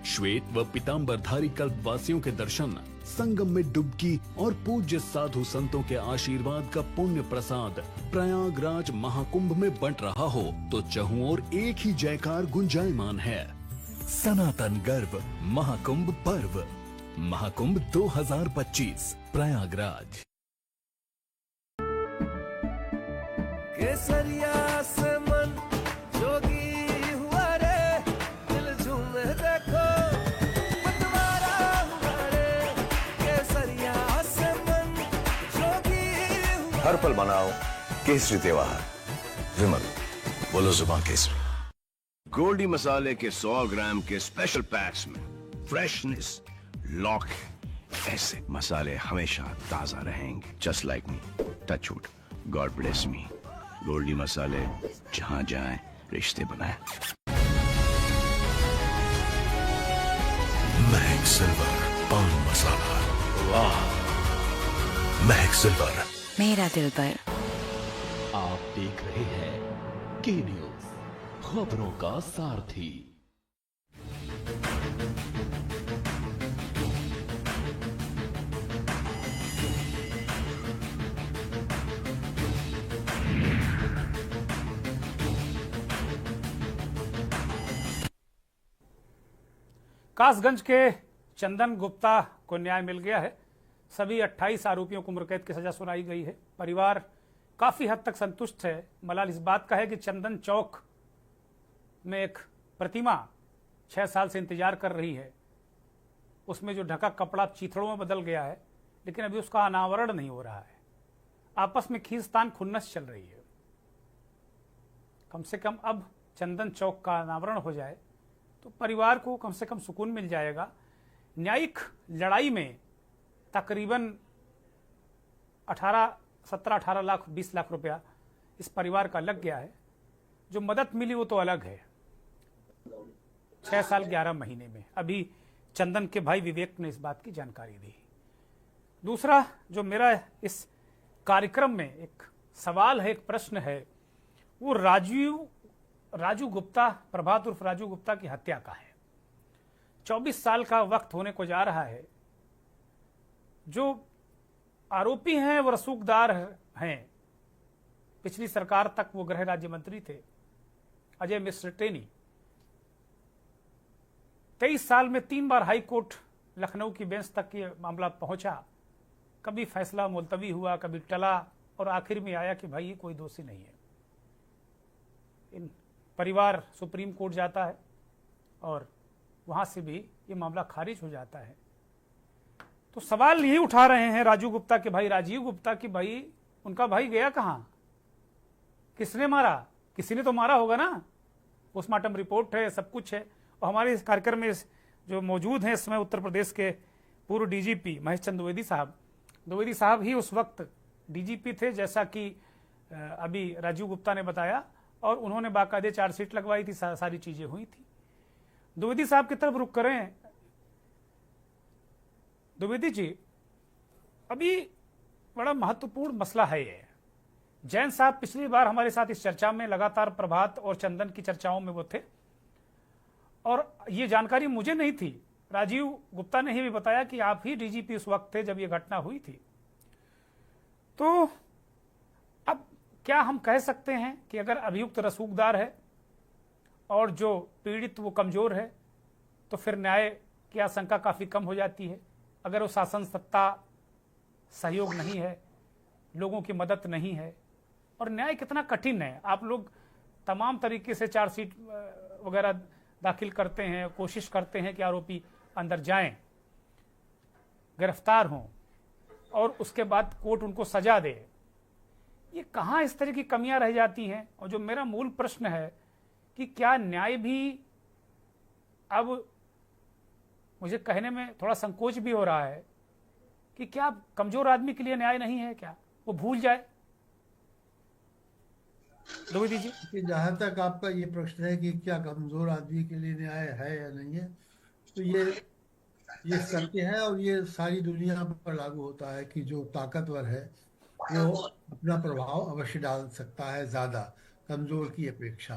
S11: श्वेत व पीताम्बरधारी कल्पवासियों के दर्शन, संगम में डुबकी और पूज्य साधु संतों के आशीर्वाद का पुण्य प्रसाद प्रयागराज महाकुंभ में बंट रहा हो तो चहुं ओर एक ही जयकार गुंजायमान है। सनातन गर्व महाकुंभ पर्व, महाकुंभ 2025 प्रयागराज।
S12: केसरिया से मन जोगी हुआ रे, दिल झूमे देखो पतवारा हुआ रे। केसरिया से मन जोगी हुआ।
S13: हर पल मनाओ केसरी त्योहार। विमल, बोलो जुबान केसरी। गोल्डी मसाले के 100 ग्राम के स्पेशल पैक्स में फ्रेशनेस लॉक है। ऐसे मसाले हमेशा ताजा रहेंगे। Just like me, touch wood, God bless me. Goldie मसाले, जहां जाएं रिश्ते बनाएं।
S11: महक सिल्वर पान मसाला, वाह। महक सिल्वर,
S4: मेरा दिल पर।
S11: आप देख रहे हैं के न्यूज, खबरों का सारथी।
S5: कासगंज के चंदन गुप्ता को न्याय मिल गया है। सभी 28 आरोपियों को उम्रकैद की सजा सुनाई गई है। परिवार काफी हद तक संतुष्ट है। मलाल इस बात का है कि चंदन चौक में एक प्रतिमा 6 साल से इंतजार कर रही है, उसमें जो ढका कपड़ा चीथड़ों में बदल गया है, लेकिन अभी उसका अनावरण नहीं हो रहा है। आपस में खींचतान खुन्नस चल रही है। कम से कम अब चंदन चौक का अनावरण हो जाए तो परिवार को कम से कम सुकून मिल जाएगा। न्यायिक लड़ाई में तकरीबन 17-18 लाख 20 लाख रुपया इस परिवार का लग गया है। जो मदद मिली वो तो अलग है, 6 साल 11 महीने में। अभी चंदन के भाई विवेक ने इस बात की जानकारी दी। दूसरा जो मेरा इस कार्यक्रम में एक सवाल है, एक प्रश्न है, वो राजू गुप्ता, प्रभात उर्फ राजू गुप्ता की हत्या का है। 24 साल का वक्त होने को जा रहा है। जो आरोपी हैं वो रसूखदार हैं। पिछली सरकार तक वो गृह राज्य मंत्री थे, अजय मिश्र टेनी। 23 साल में 3 बार हाई कोर्ट लखनऊ की बेंच तक ये मामला पहुंचा। कभी फैसला मुलतवी हुआ, कभी टला, और आखिर में आया कि भाई ये कोई दोषी नहीं है। इन परिवार सुप्रीम कोर्ट जाता है और वहां से भी ये मामला खारिज हो जाता है। तो सवाल यही उठा रहे हैं राजू गुप्ता के भाई, राजीव गुप्ता की भाई, उनका भाई गया कहां? किसने मारा? किसी ने तो मारा होगा ना। पोस्टमार्टम रिपोर्ट है, सब कुछ है। और हमारे इस कार्यक्रम में जो मौजूद हैं इस समय उत्तर प्रदेश के पूर्व डीजीपी महेश चंद्र द्विवेदी साहब ही उस वक्त डीजीपी थे, जैसा कि अभी राजीव गुप्ता ने बताया, और उन्होंने बाकायदे चार्जशीट लगवाई थी, सारी चीजें हुई थी। द्विवेदी साहब की तरफ रुख करें। द्विवेदी जी, अभी बड़ा महत्वपूर्ण मसला है ये। जैन साहब पिछली बार हमारे साथ इस चर्चा में लगातार प्रभात और चंदन की चर्चाओं में वो थे, और ये जानकारी मुझे नहीं थी, राजीव गुप्ता ने ही भी बताया कि आप ही डीजीपी उस वक्त थे जब ये घटना हुई थी। तो अब क्या हम कह सकते हैं कि अगर अभियुक्त रसूखदार है और जो पीड़ित वो कमजोर है, तो फिर न्याय की आशंका काफी कम हो जाती है? अगर वो शासन सत्ता सहयोग नहीं है, लोगों की मदद नहीं है, और न्याय कितना कठिन है। आप लोग तमाम तरीके से चार्जशीट वगैरह दाखिल करते हैं, कोशिश करते हैं कि आरोपी अंदर जाएं, गिरफ्तार हों, और उसके बाद कोर्ट उनको सजा दे। ये कहाँ इस तरह की कमियां रह जाती हैं? और जो मेरा मूल प्रश्न है कि क्या न्याय भी, अब मुझे कहने में थोड़ा संकोच भी हो रहा है कि क्या कमजोर आदमी के लिए न्याय नहीं है? क्या वो भूल जाए? द्विवेदी जी,
S14: जहां तक आपका ये प्रश्न है कि क्या कमजोर आदमी के लिए न्याय है या नहीं है, तो ये सत्य है, और ये सारी दुनिया पर लागू होता है कि जो ताकतवर है वो अपना प्रभाव अवश्य डाल सकता है ज्यादा कमजोर की अपेक्षा।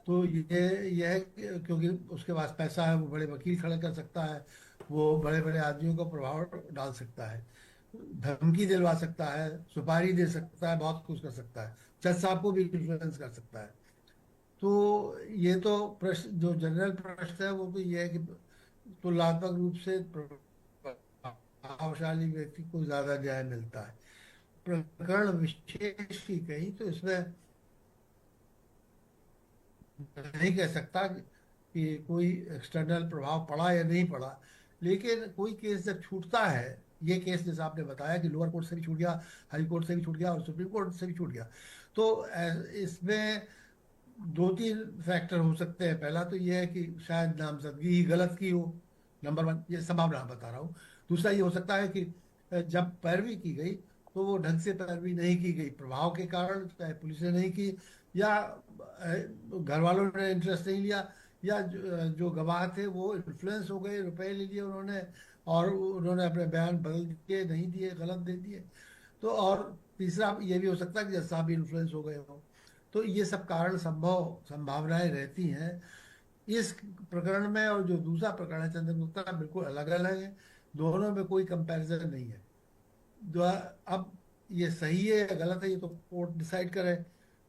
S14: तो ये है क्योंकि उसके पास पैसा है, वो बड़े वकील खड़े कर सकता है, वो बड़े बड़े आदमियों को प्रभाव डाल सकता है, धमकी दिलवा सकता है, सुपारी दे सकता है, बहुत कुछ कर सकता है, जज साहब को भी इन्फ्लुएंस कर सकता है। तो ये तो प्रश्न, जो जनरल प्रश्न है वो तो ये है कि तुलनात्मक रूप से प्रभावशाली व्यक्ति को ज्यादा न्याय मिलता है। प्रकरण विशेष की कहीं तो इसमें नहीं कह सकता कि कोई एक्सटर्नल प्रभाव पड़ा या नहीं पड़ा, लेकिन कोई केस जब छूटता है, ये केस जैसे आपने बताया कि लोअर कोर्ट से भी छूट गया, हाई कोर्ट से भी छूट गया और सुप्रीम कोर्ट से भी छूट गया, तो इसमें 2-3 फैक्टर हो सकते हैं। पहला तो ये है कि शायद नामजदगी ही गलत की हो, नंबर 1, ये संभावना बता रहा हूँ। दूसरा ये हो सकता है कि जब पैरवी की गई तो वो ढंग से पैरवी नहीं की गई, प्रभाव के कारण, चाहे पुलिस ने नहीं की या घर वालों ने इंटरेस्ट नहीं लिया, या जो गवाह थे वो इन्फ्लुएंस हो गए, रुपए ले लिए उन्होंने, और उन्होंने अपने बयान बदल के नहीं दिए, गलत दे दिए। तो और तीसरा ये भी हो सकता है कि जज साहब भी इन्फ्लुएंस हो गए हो। तो ये सब कारण संभावनाएं रहती हैं इस प्रकरण में। और जो दूसरा प्रकरण है चंदन गुप्ता, बिल्कुल अलग अलग है, दोनों में कोई कंपैरिजन नहीं है। अब ये सही है या गलत है ये तो कोर्ट डिसाइड करे,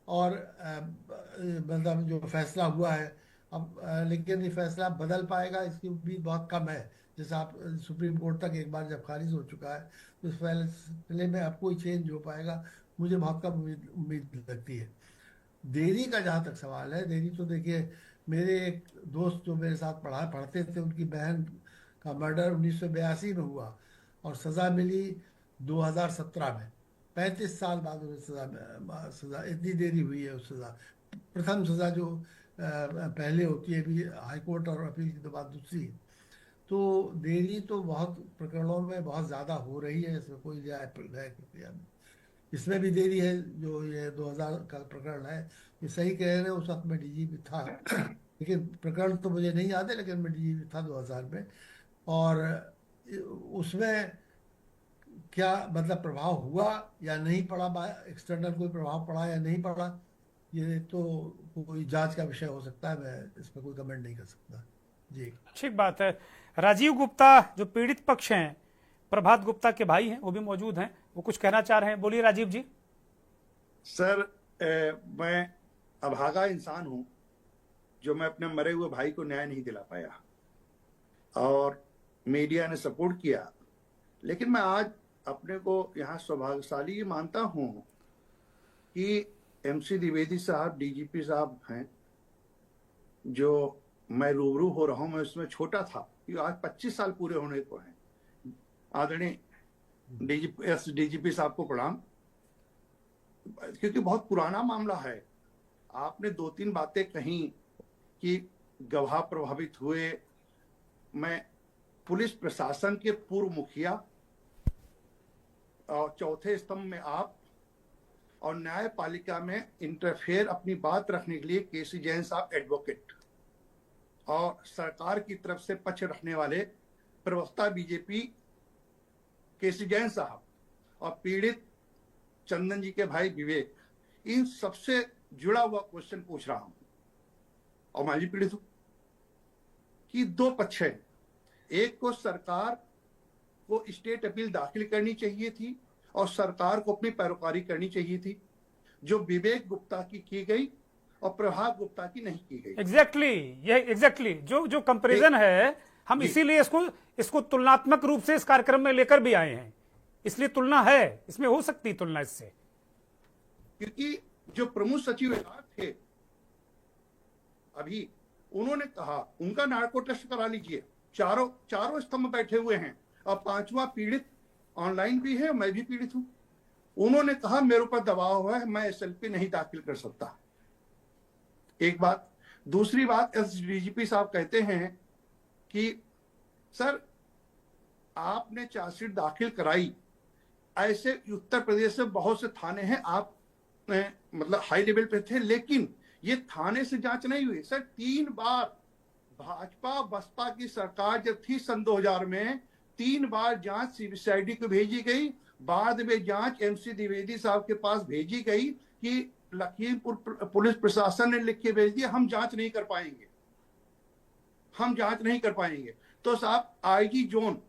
S14: और मतलब जो फैसला हुआ है अब, लेकिन ये फैसला बदल पाएगा इसकी उम्मीद बहुत कम है। जैसे आप सुप्रीम कोर्ट तक एक बार जब खारिज हो चुका है तो इस फैसले में अब कोई चेंज हो पाएगा, मुझे बहुत कम उम्मीद लगती है। देरी का जहाँ तक सवाल है, देरी तो देखिए, मेरे एक दोस्त जो मेरे साथ पढ़ते थे, उनकी बहन का मर्डर 1982 में हुआ और सज़ा मिली 2017 में। 35 साल बाद उन्हें सज़ा इतनी देरी हुई है। उस सज़ा, प्रथम सज़ा जो पहले होती है भी हाई कोर्ट और अपील की तो बात दूसरी। तो देरी तो बहुत प्रकरणों में बहुत ज़्यादा हो रही है, इसमें कोई न्याय प्रक्रिया में इसमें भी देरी है। जो ये 2000 का प्रकरण है, ये सही कह रहे हैं, उस वक्त मैं डीजीपी था, लेकिन प्रकरण तो मुझे नहीं याद है, लेकिन मैं डीजीपी था 2000 में। और उसमें क्या मतलब प्रभाव हुआ या नहीं पड़ा, एक्सटर्नल कोई प्रभाव पड़ा या नहीं पड़ा, ये तो कोई जांच का विषय हो सकता है, मैं इसमें कोई कमेंट नहीं कर सकता। जी,
S5: ठीक बात है। राजीव गुप्ता जो पीड़ित पक्ष हैं, प्रभात गुप्ता के भाई हैं, वो भी मौजूद हैं, वो कुछ कहना चाह रहे हैं। बोलिए राजीव जी।
S8: सर, मैं अभागा इंसान हूं जो मैं अपने मरे हुए भाई को न्याय नहीं दिला पाया, और मीडिया ने सपोर्ट किया, लेकिन मैं आज अपने को यहाँ सौभाग्यशाली मानता हूं कि MC द्विवेदी साहब डीजीपी साहब हैं, जो मैं रूबरू हो रहा हूं। मैं उसमें छोटा था, कि आज 25 साल पूरे होने को हैं। आदरणीय डीजीपी साहब को प्रणाम। क्योंकि बहुत पुराना मामला है। आपने 2-3 बातें कही कि गवाह प्रभावित हुए। मैं पुलिस प्रशासन के पूर्व मुखिया और चौथे स्तंभ में आप और न्यायपालिका में इंटरफेयर अपनी बात रखने के लिए केसी जैन साहब एडवोकेट और सरकार की तरफ से पक्ष रखने वाले प्रवक्ता बीजेपी केसी जैन साहब और पीड़ित चंदन जी के भाई विवेक, इन सबसे जुड़ा हुआ क्वेश्चन पूछ रहा हूं और मैं भी पीड़ित हूं कि 2 पक्ष है। एक को सरकार को स्टेट अपील दाखिल करनी चाहिए थी और सरकार को अपनी पैरोकारी करनी चाहिए थी, जो विवेक गुप्ता की गई और प्रभात गुप्ता की नहीं की गई।
S5: एग्जैक्टली जो कंपैरिजन है, हम इसीलिए इसको तुलनात्मक रूप से इस कार्यक्रम में लेकर भी आए हैं। इसलिए तुलना है, इसमें हो सकती है तुलना इससे,
S8: क्योंकि जो प्रमुख सचिव थे अभी, उन्होंने कहा उनका नार्को टेस्ट करा लीजिए। चारों स्तंभ बैठे हुए हैं और 5वां पीड़ित ऑनलाइन भी है, मैं भी पीड़ित हूं। उन्होंने कहा मेरे ऊपर दबाव है, मैं एसएलपी नहीं दाखिल कर सकता। एक बात। दूसरी बात, एसडीजीपी साहब कहते हैं कि सर आपने चार्जशीट दाखिल कराई, ऐसे उत्तर प्रदेश से बहुत से थाने हैं, आप मतलब हाई लेवल पे थे, लेकिन ये थाने से जांच नहीं हुई। सर 3 बार भाजपा बसपा की सरकार जब थी सन 2000 में 3 बार जांच सीबीसीआईडी को भेजी गई, बाद में जांच एमसी द्विवेदी साहब के पास भेजी गई कि लखीमपुर पुलिस प्रशासन ने लिख के भेज दिया हम जांच नहीं कर पाएंगे। तो साहब आईजी जोन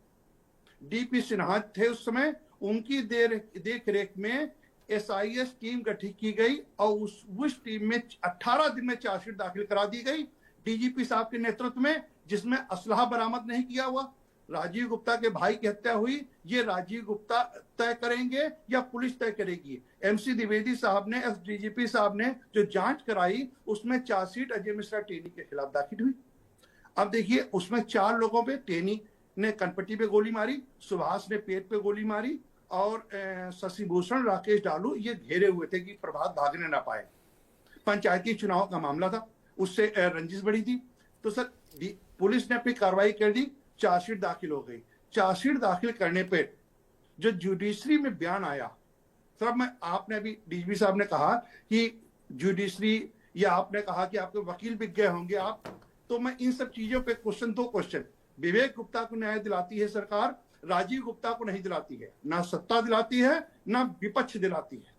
S8: डीपी सिन्हा थे उस समय, उनकी देख रेख में एसआईएस टीम गठित की गई और उस टीम में 18 दिन में चार्जशीट दाखिल करा दी गई डीजीपी साहब के नेतृत्व में, जिसमें असलहा बरामद नहीं किया हुआ। राजीव गुप्ता के भाई की हत्या हुई, ये राजीव गुप्ता तय करेंगे या पुलिस तय करेगी। एमसी द्विवेदी साहब ने, एसडीजीपी साहब ने जो जांच कराई उसमें चार्जशीट अजय मिश्रा टेनी के खिलाफ दाखिल हुई। अब देखिए उसमें 4 लोगों पे, टेनी ने कनपट्टी पे गोली मारी, सुभाष ने पेट पे गोली मारी और शशिभूषण राकेश डालू ये घेरे हुए थे कि प्रभात भागने ना पाए। पंचायती चुनाव का मामला था, उससे रंजिश बढ़ी थी। तो सर पुलिस ने अपनी कार्रवाई कर दी, चार्जशीट दाखिल हो गई। चार्जशीट दाखिल करने पे जो जुडिशरी में बयान आया, सर आपने अभी डीजीपी साहब ने कहा कि जुडिशरी, या आपने कहा कि आपके वकील बिक गए होंगे आप, तो मैं इन सब चीजों पे 2 क्वेश्चन। विवेक गुप्ता को न्याय दिलाती है सरकार, राजीव गुप्ता को नहीं दिलाती है। ना सत्ता दिलाती है ना विपक्ष दिलाती है,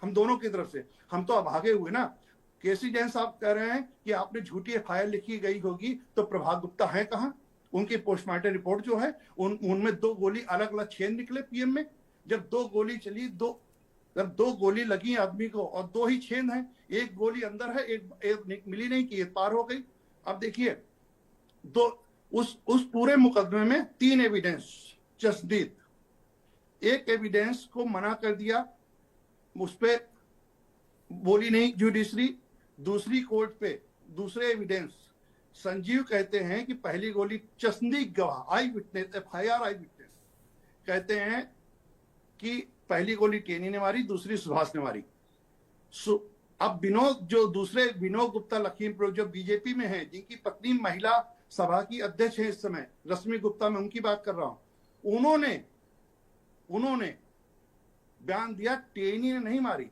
S8: हम दोनों की तरफ से। हम तो अभागे हुए ना। केसी जैन साहब कह रहे हैं कि आपने झूठी एफआईआर लिखी गई होगी, तो प्रभात गुप्ता है कहाँ? उनकी पोस्टमार्टम रिपोर्ट जो है उनमें 2 गोली अलग अलग छेद निकले पीएम में। जब 2 गोली चली, जब 2 गोली लगी आदमी को और 2 ही छेद हैं, एक गोली अंदर है, एक मिली नहीं कि पार हो गई। अब देखिए उस पूरे मुकदमे में 3 एविडेंस जसदीद, एक एविडेंस को मना कर दिया, उस पे बोली नहीं जुडिशरी। दूसरी कोर्ट पे दूसरे एविडेंस संजीव कहते हैं कि पहली गोली चश्मदीद गवाह आई विटनेस, एफआईआर आई विटनेस कहते हैं कि पहली गोली टेनी ने मारी, दूसरी सुभाष ने मारी। अब विनोद गुप्ता लखीमपुर जो बीजेपी में है, जिनकी पत्नी महिला सभा की अध्यक्ष है इस समय, रश्मि गुप्ता, मैं उनकी बात कर रहा हूं, उन्होंने बयान दिया टेनी ने नहीं मारी,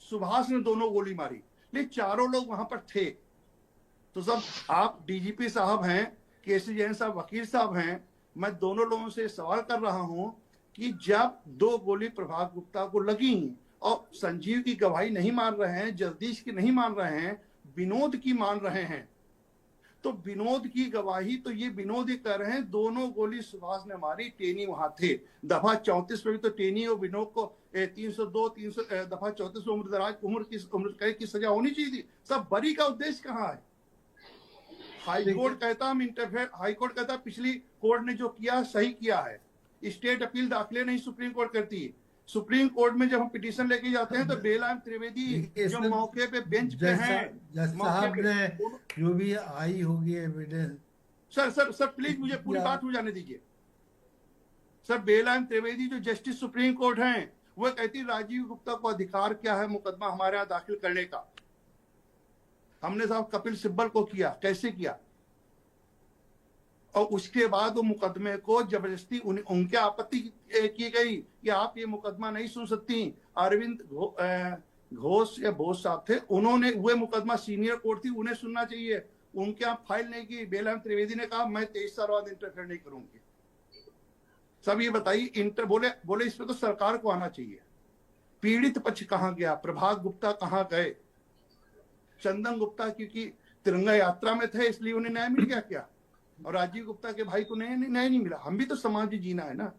S8: सुभाष ने दोनों गोली मारी, लेकिन चारों लोग वहां पर थे। तो सब आप डीजीपी साहब हैं, केसी जैन साहब वकील साहब हैं, मैं दोनों लोगों से सवाल कर रहा हूं कि जब 2 गोली प्रभात गुप्ता को लगी और संजीव की गवाही नहीं मान रहे हैं, जगदीश की नहीं मान रहे हैं, विनोद की मान रहे हैं, तो विनोद की गवाही, तो ये विनोद ही कह रहे हैं दोनों गोली सुभाष ने मारी, टेनी वहां थे। दफा 34 में भी तो टेनी और विनोद को 302 दफा 34 में उम्र कैद की सजा होनी चाहिए थी। सब बरी का उद्देश्य कहाँ है? हाईकोर्ट कहता हम इंटरफेयर, हाईकोर्ट कहता पिछली कोर्ट ने जो किया सही किया है, स्टेट अपील दाखिले नहीं सुप्रीम कोर्ट करती है। सुप्रीम कोर्ट में जब हम पिटीशन लेके जाते हैं तो बेलाम त्रिवेदी जो मौके पे बेंच पे हैं,
S14: जज साहब ने जो भी आई होगी एविडेंस,
S8: सर प्लीज मुझे पूरी बात हो जाने दीजिए। सर बेलाम त्रिवेदी जो जस्टिस सुप्रीम कोर्ट हैं, वो कहती राजीव गुप्ता को अधिकार क्या है मुकदमा हमारे यहाँ दाखिल करने का। हमने साहब कपिल सिब्बल को किया, कैसे किया, और उसके बाद वो मुकदमे को जबरदस्ती उनके आपत्ति की गई कि आप ये मुकदमा नहीं सुन सकती। अरविंद घोष या बोस साहब थे, उन्होंने वह मुकदमा सीनियर कोर्ट थी, उन्हें सुनना चाहिए, उनके यहाँ फाइल नहीं की। बेलम त्रिवेदी ने कहा मैं 23 साल बाद इंटरफेयर नहीं करूंगी। सब ये बताइए, बोले इस पे तो सरकार को आना चाहिए। पीड़ित पक्ष कहाँ गया? प्रभात गुप्ता कहाँ गए? चंदन गुप्ता क्योंकि तिरंगा यात्रा में थे इसलिए उन्हें न्याय मिल गया क्या? और राजीव गुप्ता के भाई को न्याय नहीं मिला। हम भी तो समाज जीना है ना।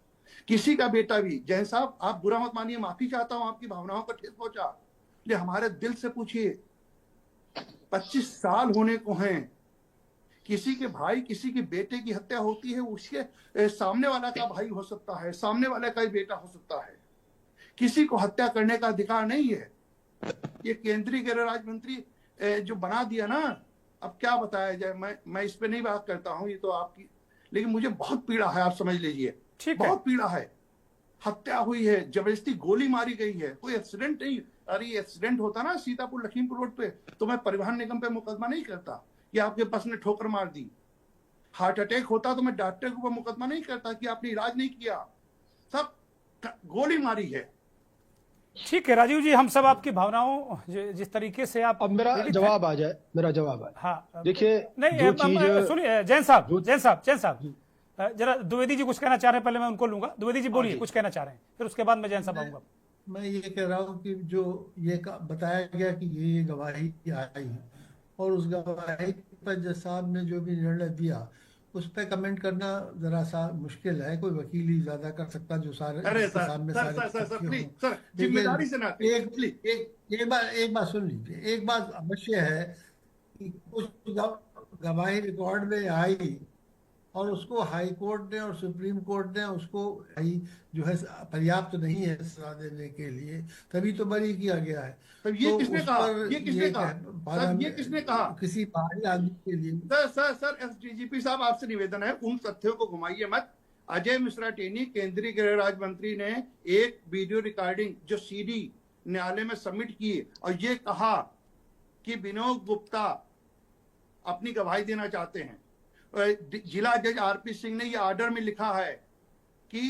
S8: किसी का बेटा भी, जैन साहब आप बुरा मत मानिए, माफी चाहता हूं आपकी भावनाओं को ठेस पहुंचा, ये हमारे दिल से पूछिए। 25 साल होने को हैं, किसी के भाई किसी के बेटे की हत्या होती है, उसके सामने वाला का भाई हो सकता है, सामने वाले का ही बेटा हो सकता है। किसी को हत्या करने का अधिकार नहीं है। ये केंद्रीय गृह राज्य मंत्री जो बना दिया ना, अब क्या बताया जाए। मैं इस पे नहीं बात करता हूं, ये तो आपकी, लेकिन मुझे बहुत पीड़ा है, आप समझ लीजिए, बहुत पीड़ा है। हत्या हुई है, जबरदस्ती गोली मारी गई है, कोई एक्सीडेंट नहीं। अरे एक्सीडेंट होता ना सीतापुर लखीमपुर रोड पे, तो मैं परिवहन निगम पे मुकदमा नहीं करता कि आपके बस ने ठोकर मार दी। हार्ट अटैक होता तो मैं डॉक्टर के ऊपर मुकदमा नहीं करता कि आपने इलाज नहीं किया। सब गोली मारी है।
S5: ठीक है राजीव जी, हम सब आपकी भावनाओं जिस तरीके से आप,
S9: अब मेरा जवाब आ जाए, मेरा जवाब आए।
S5: हाँ
S9: देखिए,
S5: नहीं सुनिए जैन साहब जरा द्विवेदी जी कुछ कहना चाह रहे हैं, पहले मैं उनको लूंगा। द्विवेदी जी बोलिए, कुछ कहना चाह रहे हैं, फिर उसके बाद मैं जैन साहब आऊंगा।
S14: मैं ये कह रहा हूँ कि जो ये बताया गया कि ये गवाही आई और उस गवाही पर जज साहब ने जो भी निर्णय दिया उस पर कमेंट करना जरा सा मुश्किल है। कोई वकील ही ज्यादा कर सकता जो सारे सामने
S8: जिम्मेदारी से ना
S14: एक बात सुन लीजिए। एक बात अवश्य है कि कुछ गवाही रिकॉर्ड में आई और उसको हाई कोर्ट ने और सुप्रीम कोर्ट ने उसको जो है पर्याप्त नहीं है सजा देने के लिए, तभी तो बरी किया गया है।
S8: तो ये किसने कहा? ये किसने कहा? सर ये किसने कहा?
S14: किसी बाहरी आदमी के लिए।
S8: सर एसडीजीपी साहब आपसे निवेदन है, उन तथ्यों को घुमाइए मत। अजय मिश्रा टेनी केंद्रीय गृह राज्य मंत्री ने एक वीडियो रिकॉर्डिंग जो सीडी न्यायालय में सबमिट की और ये कहा कि विनोद गुप्ता अपनी गवाही देना चाहते हैं। जिला जज आरपी सिंह ने ये ऑर्डर में लिखा है कि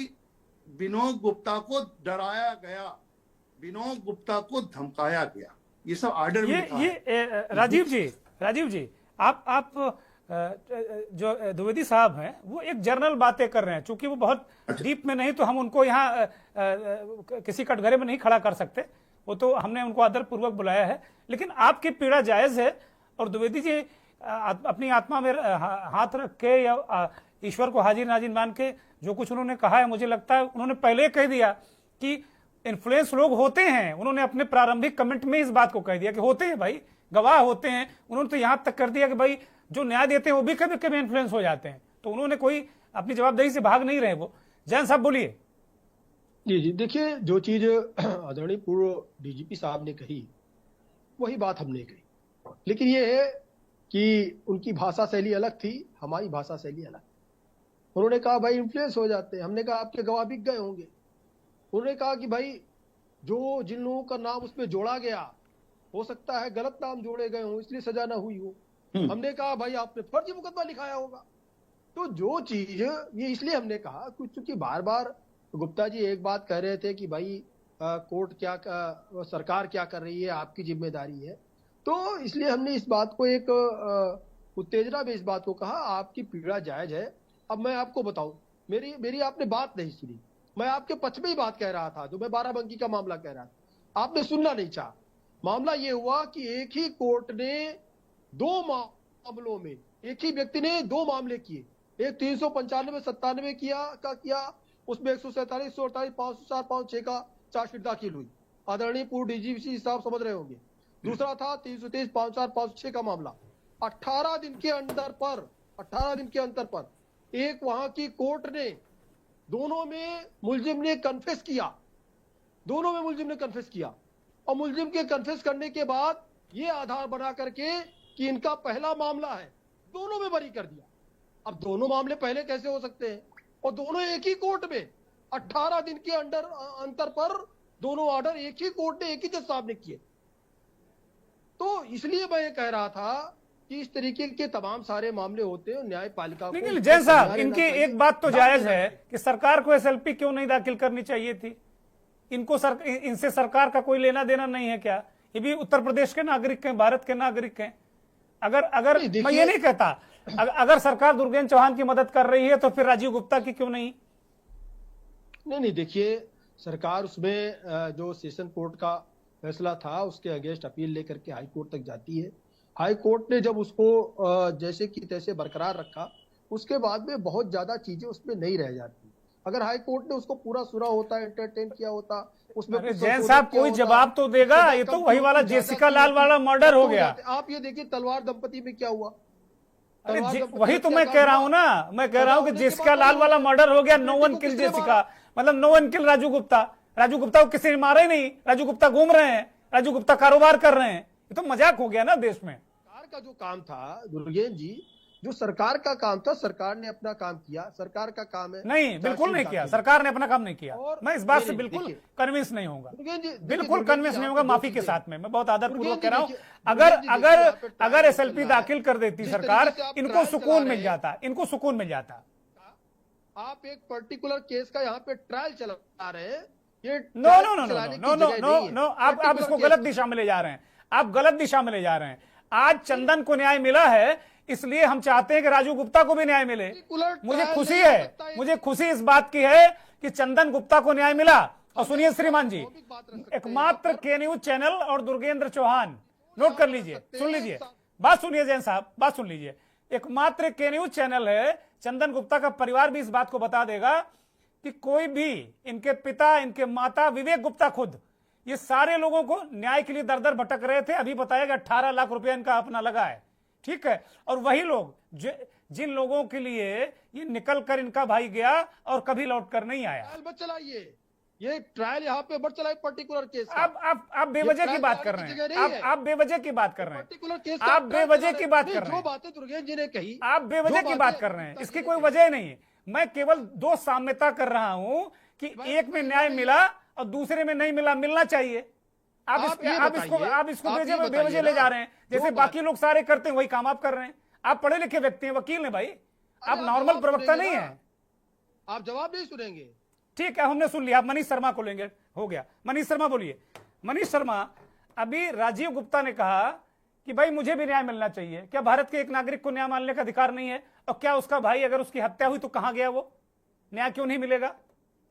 S8: विनोद गुप्ता को डराया गया, विनोद गुप्ता को धमकाया गया। ये सब ऑर्डर में लिखा है।
S5: राजीव जी आप जो द्विवेदी साहब हैं वो एक जनरल बातें कर रहे हैं, चूंकि वो बहुत डीप में नहीं तो हम उनको यहाँ किसी कटघरे में नहीं खड़ा कर सकते, वो तो हमने उनको आदर पूर्वक बुलाया है। लेकिन आपकी पीड़ा जायज है और द्विवेदी जी अपनी आत्मा में हाथ रख के या ईश्वर को हाजिर नाजिर मान के जो कुछ उन्होंने कहा है, मुझे लगता है उन्होंने पहले कह दिया कि इन्फ्लुएंस लोग होते हैं। उन्होंने अपने प्रारंभिक कमेंट में इस बात को कह दिया कि होते हैं भाई, गवाह होते हैं। उन्होंने तो यहां तक कर दिया कि भाई जो न्याय देते हैं वो भी कभी कभी इन्फ्लुएंस हो जाते हैं। तो उन्होंने कोई अपनी जवाबदेही से भाग नहीं रहे। वो जैन साहब बोलिए।
S9: जी देखिए, जो चीज आदरणीय पूर्व डीजीपी साहब ने कही वही बात हमने कही, लेकिन ये है कि उनकी भाषा शैली अलग थी, हमारी भाषा शैली अलग। उन्होंने कहा भाई इन्फ्लुएंस हो जाते हैं, हमने कहा आपके गवाह बिक गए होंगे। उन्होंने कहा कि भाई जो जिन लोगों का नाम उसमें जोड़ा गया हो सकता है गलत नाम जोड़े गए हों इसलिए सजा ना हुई हो। हमने कहा भाई आपने फर्जी मुकदमा लिखाया होगा। तो जो चीज ये इसलिए हमने कहा क्योंकि बार बार गुप्ता जी एक बात कह रहे थे कि भाई कोर्ट क्या सरकार क्या कर रही है, आपकी जिम्मेदारी है। तो इसलिए हमने इस बात को एक उत्तेजना में इस बात को कहा, आपकी पीड़ा जायज है। अब मैं आपको बताऊं, मेरी आपने बात नहीं सुनी। मैं आपके पक्ष में ही बात कह रहा था, जो मैं बाराबंकी का मामला कह रहा था, आपने सुनना नहीं चाहा। मामला ये हुआ कि एक ही कोर्ट ने दो मामलों में, एक ही व्यक्ति ने दो मामले किए। एक 395-97 किया, उसमें 147, 148, 504, 506 का चार्जशीट दाखिल हुई। आदरणीय पूर्व डीजीपी साहब समझ रहे होंगे। दूसरा था 323, 504, 506 का मामला। 18 दिन के अंतर पर एक वहां की कोर्ट ने दोनों में मुलजिम ने कन्फेस किया और मुलजिम के कन्फेस करने के बाद ये आधार बना करके कि इनका पहला मामला है, दोनों में बरी कर दिया। अब दोनों मामले पहले कैसे हो सकते हैं? और दोनों एक ही कोर्ट में 18 दिन के अंतर पर दोनों ऑर्डर एक ही कोर्ट ने, एक ही जज साहब ने किए। तो इसलिए मैं ये कह रहा था कि इस तरीके के तमाम सारे मामले होते हैं, न्यायपालिका को।
S5: लेकिन जैन साहब, इनकी एक बात तो जायज है कि सरकार को एसएलपी क्यों नहीं दाखिल करनी चाहिए थी? इनसे सरकार का कोई लेना देना नहीं है क्या? ये भी उत्तर प्रदेश के नागरिक हैं, भारत के नागरिक हैं। अगर मैं ये नहीं कहता, अगर सरकार दुर्गेन्द्र चौहान की मदद कर रही है तो फिर राजीव गुप्ता की क्यों नहीं?
S9: नहीं, देखिए, सरकार उसमें जो सेशन कोर्ट का फैसला था उसके अगेंस्ट अपील लेकर के हाई कोर्ट तक जाती है। हाई कोर्ट ने जब उसको जैसे कि तैसे बरकरार रखा, उसके बाद में बहुत ज्यादा चीजें उसमें नहीं रह जाती। अगर हाई कोर्ट ने उसको पूरा सुना होता, एंटरटेन किया होता, उसमें
S5: जैन साहब कोई जवाब तो देगा। ये तो वही वाला जेसिका लाल वाला मर्डर हो गया।
S9: आप ये देखिए तलवार दंपति में क्या हुआ।
S5: वही तो मैं कह रहा हूँ ना, मैं कह रहा हूँ कि जेसिका लाल वाला मर्डर हो गया। नो वन किल जेसिका, मतलब नो वन किल राजू गुप्ता। राजू गुप्ता को किसी ने मारा ही नहीं। राजू गुप्ता घूम रहे हैं, राजू गुप्ता कारोबार कर रहे हैं। ये तो मजाक हो गया ना देश में।
S9: सरकार का जो काम था दुर्गेन्द्र जी, जो सरकार का काम था, सरकार ने अपना काम किया। सरकार का काम है।
S5: नहीं, बिल्कुल नहीं किया, सरकार ने अपना काम नहीं किया। मैं इस बात से बिल्कुल कन्विंस नहीं होऊंगा, बिल्कुल कन्विंस नहीं होगा। माफी के साथ में मैं बहुत आदरपूर्वक कह रहा हूं, अगर एसएलपी दाखिल कर देती सरकार, इनको सुकून मिल जाता, इनको सुकून मिल जाता।
S9: आप एक पर्टिकुलर केस का यहाँ पे ट्रायल चला रहे हैं। ये
S5: no no no no no no no, आप इसको गलत दिशा में ले जा रहे हैं। आप गलत दिशा में ले जा रहे हैं। आज चंदन को न्याय मिला है, इसलिए हम चाहते हैं कि राजू गुप्ता को भी न्याय मिले। मुझे खुशी है, मुझे खुशी इस बात की है कि चंदन गुप्ता को न्याय मिला। और सुनिए श्रीमान जी, एकमात्र के न्यूज चैनल और दुर्गेन्द्र चौहान, नोट कर लीजिए, सुन लीजिए, बात सुनिए जैन साहब, बात सुन लीजिए। एकमात्र के न्यूज चैनल है। चंदन गुप्ता का परिवार भी इस बात को बता देगा कि कोई भी, इनके पिता, इनके माता, विवेक गुप्ता खुद, ये सारे लोगों को न्याय के लिए दर दर भटक रहे थे। अभी बताया कि 18 लाख रुपया इनका अपना लगा है, ठीक है। और वही लोग जिन लोगों के लिए ये निकल कर इनका भाई गया और कभी लौट कर नहीं आया।
S9: चलाइए, ये ट्रायल यहाँ पे बढ़ चला पर्टिकुलर केस।
S5: आप बेवजह की बात कर रहे हैं। आप बेवजह की बात कर रहे हैं।
S9: पर्टिकुलर केस
S5: आप बेवजह की बात कर रहे हैं।
S9: जो बातें दुर्गेन्द्र जी ने कही,
S5: आप बेवजह की बात कर रहे हैं। इसकी कोई वजह नहीं है। मैं केवल दो साम्यता कर रहा हूं कि एक में न्याय मिला और दूसरे में नहीं मिला। मिलना चाहिए। आप इसको बेवजह ले जा रहे हैं, जैसे बाकी लोग सारे करते हैं वही काम आप कर रहे हैं। आप पढ़े लिखे व्यक्ति हैं, वकील हैं भाई, आप नॉर्मल प्रवक्ता नहीं है।
S9: आप जवाब नहीं सुनेंगे।
S5: ठीक है, हमने सुन लिया। आप मनीष शर्मा को लेंगे, हो गया। मनीष शर्मा बोलिए। मनीष शर्मा, अभी राजीव गुप्ता ने कहा कि भाई मुझे भी न्याय मिलना चाहिए। क्या भारत के एक नागरिक को न्याय मानने का अधिकार नहीं है? और क्या उसका भाई, अगर उसकी हत्या हुई तो कहां गया वो? न्याय क्यों नहीं मिलेगा?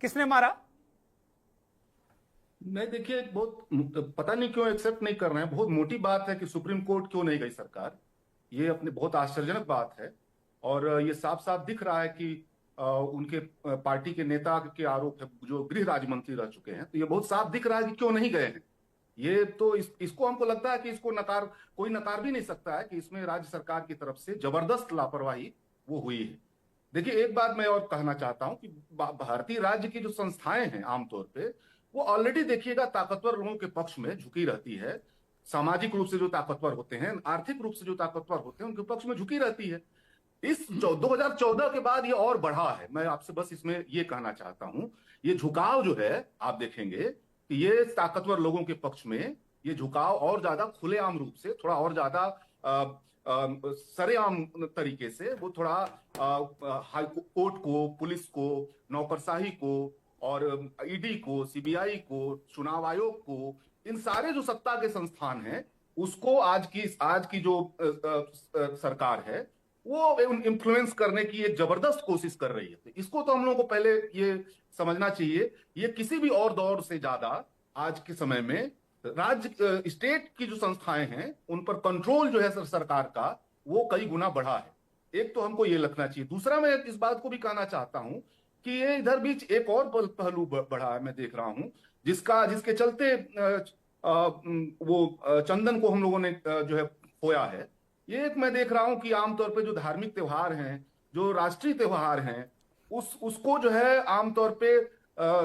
S5: किसने मारा?
S15: नहीं, देखिए, बहुत पता नहीं क्यों एक्सेप्ट नहीं कर रहे हैं। बहुत मोटी बात है कि सुप्रीम कोर्ट क्यों नहीं गई सरकार। ये अपनी बहुत आश्चर्यजनक बात है। और ये साफ साफ दिख रहा है कि उनके पार्टी के नेता के आरोप है, जो गृह राज्य मंत्री रह चुके हैं। तो ये बहुत साफ दिख रहा है कि क्यों नहीं गए हैं। ये तो इसको हमको लगता है कि इसको कोई नकार भी नहीं सकता है कि इसमें राज्य सरकार की तरफ से जबरदस्त लापरवाही वो हुई है। देखिए, एक बात मैं और कहना चाहता हूं कि भारतीय राज्य की जो संस्थाएं हैं आमतौर पे, वो ऑलरेडी देखिएगा ताकतवर लोगों के पक्ष में झुकी रहती है। सामाजिक रूप से जो ताकतवर होते हैं, आर्थिक रूप से जो ताकतवर होते हैं, उनके पक्ष में झुकी रहती है। इस 2014 के बाद ये और बढ़ा है। मैं आपसे बस इसमें ये कहना चाहता हूं, ये झुकाव जो है, आप देखेंगे कि ये ताकतवर लोगों के पक्ष में ये झुकाव और ज्यादा खुलेआम रूप से, थोड़ा और ज्यादा सरेआम तरीके से, वो थोड़ा हाई कोर्ट को, पुलिस को, नौकरशाही को और ईडी को, सीबीआई को, चुनाव आयोग को, इन सारे जो सत्ता के संस्थान हैं, उसको आज की जो सरकार है वो इन्फ्लुएंस करने की एक जबरदस्त कोशिश कर रही है। तो इसको तो हम लोगों को पहले ये समझना चाहिए, ये किसी भी और दौर से ज्यादा आज के समय में राज्य स्टेट की जो संस्थाएं हैं उन पर कंट्रोल जो है सरकार का, वो कई गुना बढ़ा है। एक तो हमको ये लगना चाहिए। दूसरा, मैं इस बात को भी कहना चाहता हूं कि ये इधर बीच एक और पहलू बढ़ा है, मैं देख रहा हूं, जिसके चलते वो चंदन को हम लोगों ने जो है खोया है। ये एक मैं देख रहा हूं कि आमतौर पे जो धार्मिक त्योहार हैं, जो राष्ट्रीय त्योहार हैं, उसको जो है आमतौर पे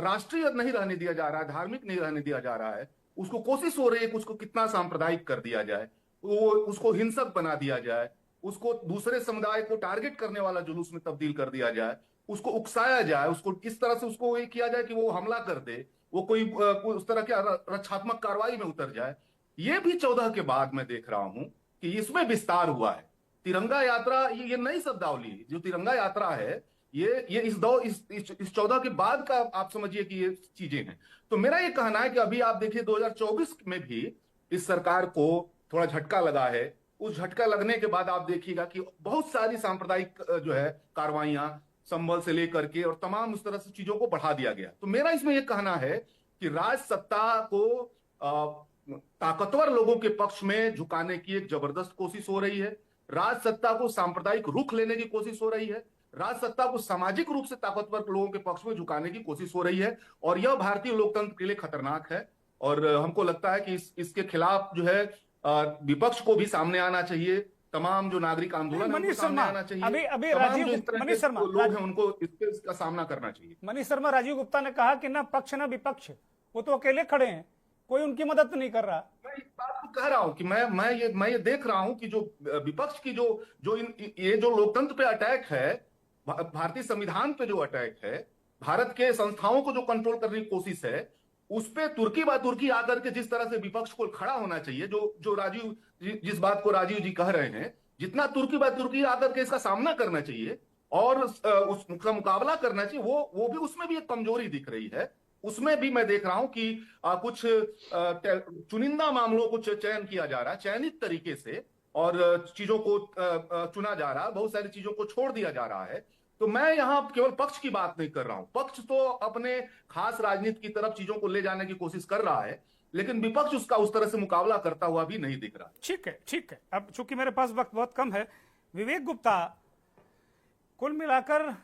S15: राष्ट्रीय नहीं रहने दिया जा रहा है, धार्मिक नहीं रहने दिया जा रहा है। उसको कोशिश हो रही है कि उसको कितना सांप्रदायिक कर दिया जाए, उसको हिंसक बना दिया जाए, उसको दूसरे समुदाय को टारगेट करने वाला जुलूस में तब्दील कर दिया जाए, उसको उकसाया जाए, उसको इस तरह से उसको ये किया जाए कि वो हमला कर दे। वो कोई उस तरह के रक्षात्मक कार्रवाई में उतर जाए। ये भी 14 के बाद मैं देख रहा हूं कि इसमें विस्तार हुआ है। तिरंगा यात्रा ये नई शब्दावली, जो तिरंगा यात्रा है, ये इस 14 के बाद का आप समझिए कि ये चीजें हैं। तो मेरा ये कहना है कि अभी आप देखिए 2024 में भी इस सरकार को थोड़ा झटका लगा है। उस झटका लगने के बाद आप देखिएगा कि बहुत सारी सांप्रदायिक जो है कार्रवाइयां, संबल से लेकर के और तमाम उस तरह से चीजों को बढ़ा दिया गया। तो मेरा इसमें यह कहना है कि राज सत्ता को ताकतवर लोगों के पक्ष में झुकाने की एक जबरदस्त कोशिश हो रही है। राज सत्ता को सांप्रदायिक रुख लेने की कोशिश हो रही है। राज सत्ता को सामाजिक रूप से ताकतवर लोगों के पक्ष में झुकाने की कोशिश हो रही है, और यह भारतीय लोकतंत्र के लिए खतरनाक है। और हमको लगता है कि इसके खिलाफ जो है विपक्ष को भी सामने आना चाहिए। तमाम जो नागरिक आंदोलन है उनको सामने आना चाहिए।
S5: अभी
S15: तमाम जो इस तरह के लोग हैं उनको इसका सामना करना चाहिए।
S5: मनीष शर्मा, राजीव गुप्ता ने कहा कि ना पक्ष ना विपक्ष, वो तो अकेले खड़े हैं, कोई उनकी मदद नहीं कर रहा।
S15: मैं इस बात को कह रहा हूं कि मैं ये देख रहा हूं कि जो विपक्ष की ये जो लोकतंत्र पे अटैक है, भारतीय संविधान पे जो अटैक है, भारत के संस्थाओं को जो कंट्रोल करने की कोशिश है, उस पे तुर्की बा तुर्की आकर के जिस तरह से विपक्ष को खड़ा होना चाहिए, जिस बात को राजीव जी कह रहे हैं, जितना तुर्की बा तुर्की आकर के इसका सामना करना चाहिए और उसका मुकाबला करना चाहिए, वो भी उसमें भी एक कमजोरी दिख रही है। उसमें भी मैं देख रहा हूं कि कुछ चुनिंदा मामलों को चयन किया जा रहा है, चयनित तरीके से, और चीजों को चुना जा रहा है, बहुत सारी चीजों को छोड़ दिया जा रहा है। तो मैं यहां केवल पक्ष की बात नहीं कर रहा हूं। पक्ष तो अपने खास राजनीति की तरफ चीजों को ले जाने की कोशिश कर रहा है, लेकिन विपक्ष उसका उस तरह से मुकाबला करता हुआ भी नहीं दिख रहा।
S5: ठीक है। अब चूंकि मेरे पास वक्त बहुत कम है, विवेक गुप्ता, कुल मिलाकर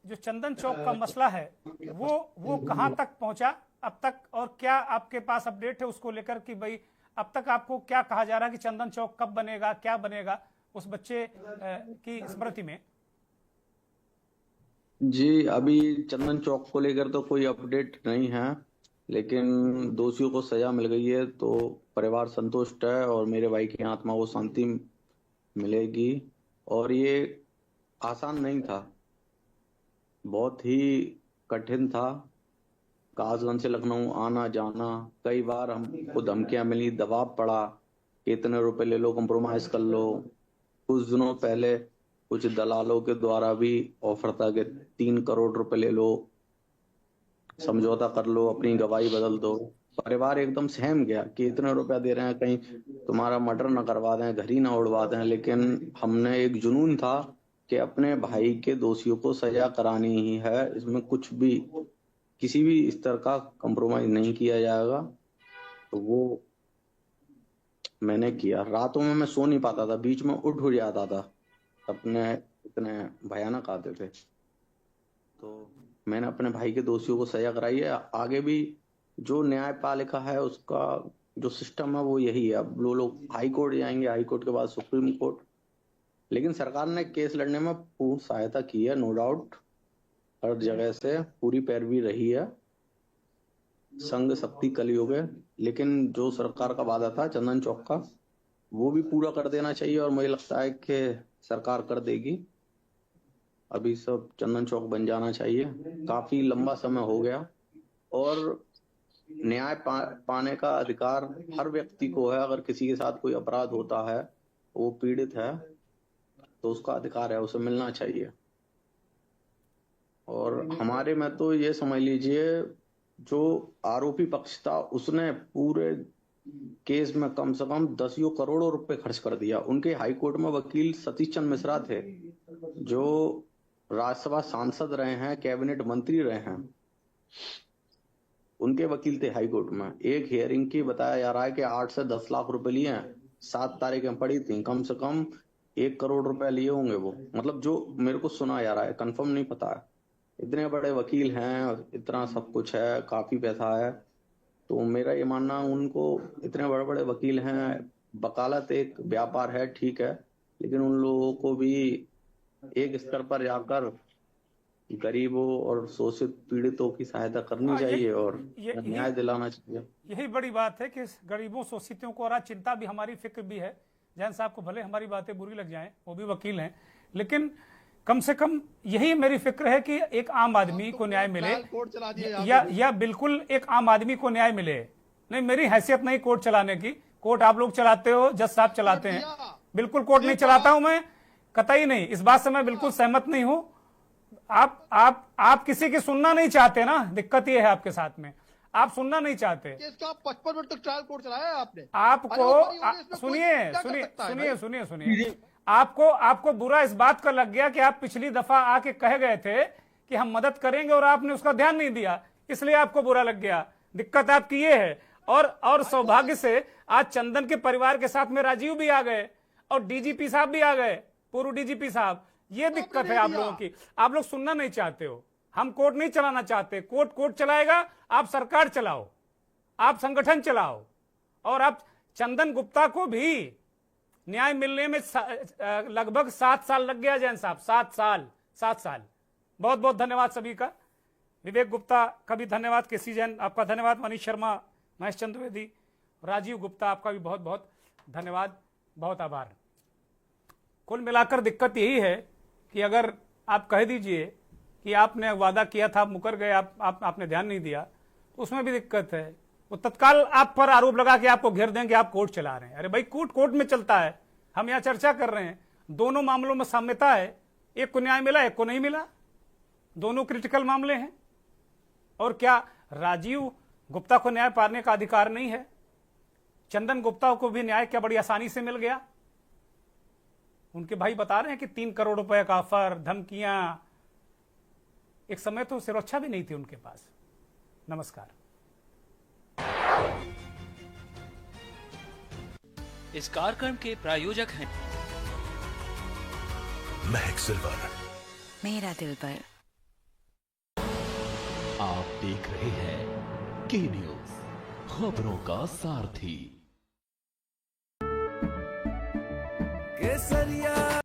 S5: जो चंदन चौक का मसला है वो कहां तक पहुंचा अब तक, और क्या आपके पास अपडेट है उसको लेकर कि भाई अब तक आपको क्या कहा जा रहा है कि चंदन चौक कब बनेगा, क्या बनेगा उस बच्चे की स्मृति में?
S10: जी, अभी चंदन चौक को लेकर तो कोई अपडेट नहीं है, लेकिन दोषियों को सजा मिल गई है तो परिवार संतुष्ट है और मेरे भाई की आत्मा को शांति मिलेगी। और ये आसान नहीं था, बहुत ही कठिन था। कासगंज से लखनऊ आना जाना, कई बार हमको धमकियां मिली, दबाव पड़ा कि इतने रुपए ले लो, कंप्रोमाइज कर लो। कुछ दिनों पहले कुछ दलालों के द्वारा भी ऑफर था कि 3 करोड़ रुपए ले लो, समझौता कर लो, अपनी गवाही बदल दो। परिवार एकदम सहम गया कि इतने रुपया दे रहे हैं, कहीं तुम्हारा मर्डर न करवा दें, घर ही न उड़वा दें। लेकिन हमने एक जुनून था कि अपने भाई के दोषियों को सजा करानी ही है, इसमें कुछ भी किसी भी स्तर का कंप्रोमाइज नहीं किया जाएगा। तो वो मैंने किया। रातों में मैं सो नहीं पाता था, बीच में उठ जाता था, अपने इतने भयानक आते थे। तो मैंने अपने भाई के दोषियों को सजा कराई है। आगे भी जो न्यायपालिका है उसका जो सिस्टम है वो यही है। अब लोग हाई कोर्ट जाएंगे, हाई कोर्ट के बाद सुप्रीम कोर्ट, लेकिन सरकार ने केस लड़ने में पूर्ण सहायता की है, नो डाउट। हर जगह से पूरी पैरवी रही है, संघ शक्ति कलयुग है। लेकिन जो सरकार का वादा था चंदन चौक का, वो भी पूरा कर देना चाहिए और मुझे लगता है कि सरकार कर देगी। अभी सब चंदन चौक बन जाना चाहिए। काफी लंबा समय हो गया और न्याय पाने का अधिकार हर व्यक्ति को है। अगर किसी के साथ कोई अपराध होता है, वो पीड़ित है, तो उसका अधिकार है, उसे मिलना चाहिए। और हमारे में तो ये समझ लीजिए, जो आरोपी पक्ष था उसने पूरे केस में कम से कम 10 करोड़ों रुपए खर्च कर दिया। उनके हाई कोर्ट में वकील सतीश चंद्र मिश्रा थे, जो राज्यसभा सांसद रहे हैं, कैबिनेट मंत्री रहे हैं, उनके वकील थे हाई कोर्ट में। एक हियरिंग की बताया जा रहा है कि 8 से 10 लाख रुपए लिए हैं। 7 तारीखें पड़ी थी, कम से कम 1 करोड़ रुपए लिए होंगे वो। मतलब जो मेरे को सुना जा रहा है, कंफर्म नहीं पता है। इतने बड़े वकील हैं, इतना सब कुछ है, काफी पैसा है। तो मेरा ये मानना, उनको इतने बड़े बड़े वकील हैं, वकालत एक व्यापार है, ठीक है, लेकिन उन लोगों को भी एक स्तर पर जाकर गरीबों और शोषित पीड़ितों की सहायता करनी चाहिए और न्याय दिलाना चाहिए।
S5: यही बड़ी बात है कि गरीबों शोषितों को, और आज चिंता भी, हमारी फिक्र भी है। जैन साहब को भले हमारी बातें बुरी लग जाएं, वो भी वकील हैं, लेकिन कम से कम यही मेरी फिक्र है कि एक आम आदमी को न्याय मिले,
S3: कोर्ट चला दिया
S5: या बिल्कुल एक आम आदमी को न्याय मिले। नहीं, मेरी हैसियत नहीं कोर्ट चलाने की। कोर्ट आप लोग चलाते हो, जज साहब चलाते हैं, बिल्कुल कोर्ट नहीं चलाता हूं मैं, कतई नहीं। इस बात से मैं बिल्कुल सहमत नहीं हूं। आप किसी की सुनना नहीं चाहते ना, दिक्कत ये है आपके साथ में, आप सुनना नहीं चाहते।
S3: इसका 55 मिनट तक ट्रायल कोर्ट चलाया है आपने।
S5: आपको सुनिए, आपको बुरा इस बात का लग गया कि आप पिछली दफा आके कह गए थे कि हम मदद करेंगे और आपने उसका ध्यान नहीं दिया, इसलिए आपको बुरा लग गया। दिक्कत आपकी ये है। और सौभाग्य से आज चंदन के परिवार के साथ में राजीव भी आ गए और डीजीपी साहब भी आ गए, पूर्व डीजीपी साहब। ये दिक्कत है आप लोगों की, आप लोग सुनना नहीं चाहते हो। हम कोर्ट नहीं चलाना चाहते, कोर्ट चलाएगा, आप सरकार चलाओ, आप संगठन चलाओ। और आप चंदन गुप्ता को भी न्याय मिलने में लगभग 7 साल लग गया जैन साहब, 7 साल। बहुत बहुत धन्यवाद सभी का। विवेक गुप्ता का भी धन्यवाद, केसी जैन आपका धन्यवाद, मनीष शर्मा, महेश चतुर्वेदी, राजीव गुप्ता आपका भी बहुत बहुत धन्यवाद, बहुत आभार। कुल मिलाकर दिक्कत यही है कि अगर आप कह दीजिए कि आपने वादा किया था, आप मुकर गए, आपने ध्यान नहीं दिया, तो उसमें भी दिक्कत है। वो तत्काल आप पर आरोप लगा कि आपको घेर देंगे, आप कोर्ट चला रहे हैं। अरे भाई, कोर्ट में चलता है, हम यहाँ चर्चा कर रहे हैं। दोनों मामलों में साम्यता है, एक को न्याय मिला, एक को नहीं मिला, दोनों क्रिटिकल मामले हैं। और क्या राजीव गुप्ता को न्याय पाने का अधिकार नहीं है? चंदन गुप्ता को भी न्याय क्या बड़ी आसानी से मिल गया? उनके भाई बता रहे हैं कि 3 करोड़ रुपए का ऑफर, धमकियां, एक समय तो सुरक्षा भी नहीं थी उनके पास। नमस्कार।
S2: इस कार्यक्रम के प्रायोजक हैं
S13: महक सिल्वर,
S4: मेरा दिल पर।
S16: आप देख रहे हैं के न्यूज, खबरों का सारथी।
S12: केसरिया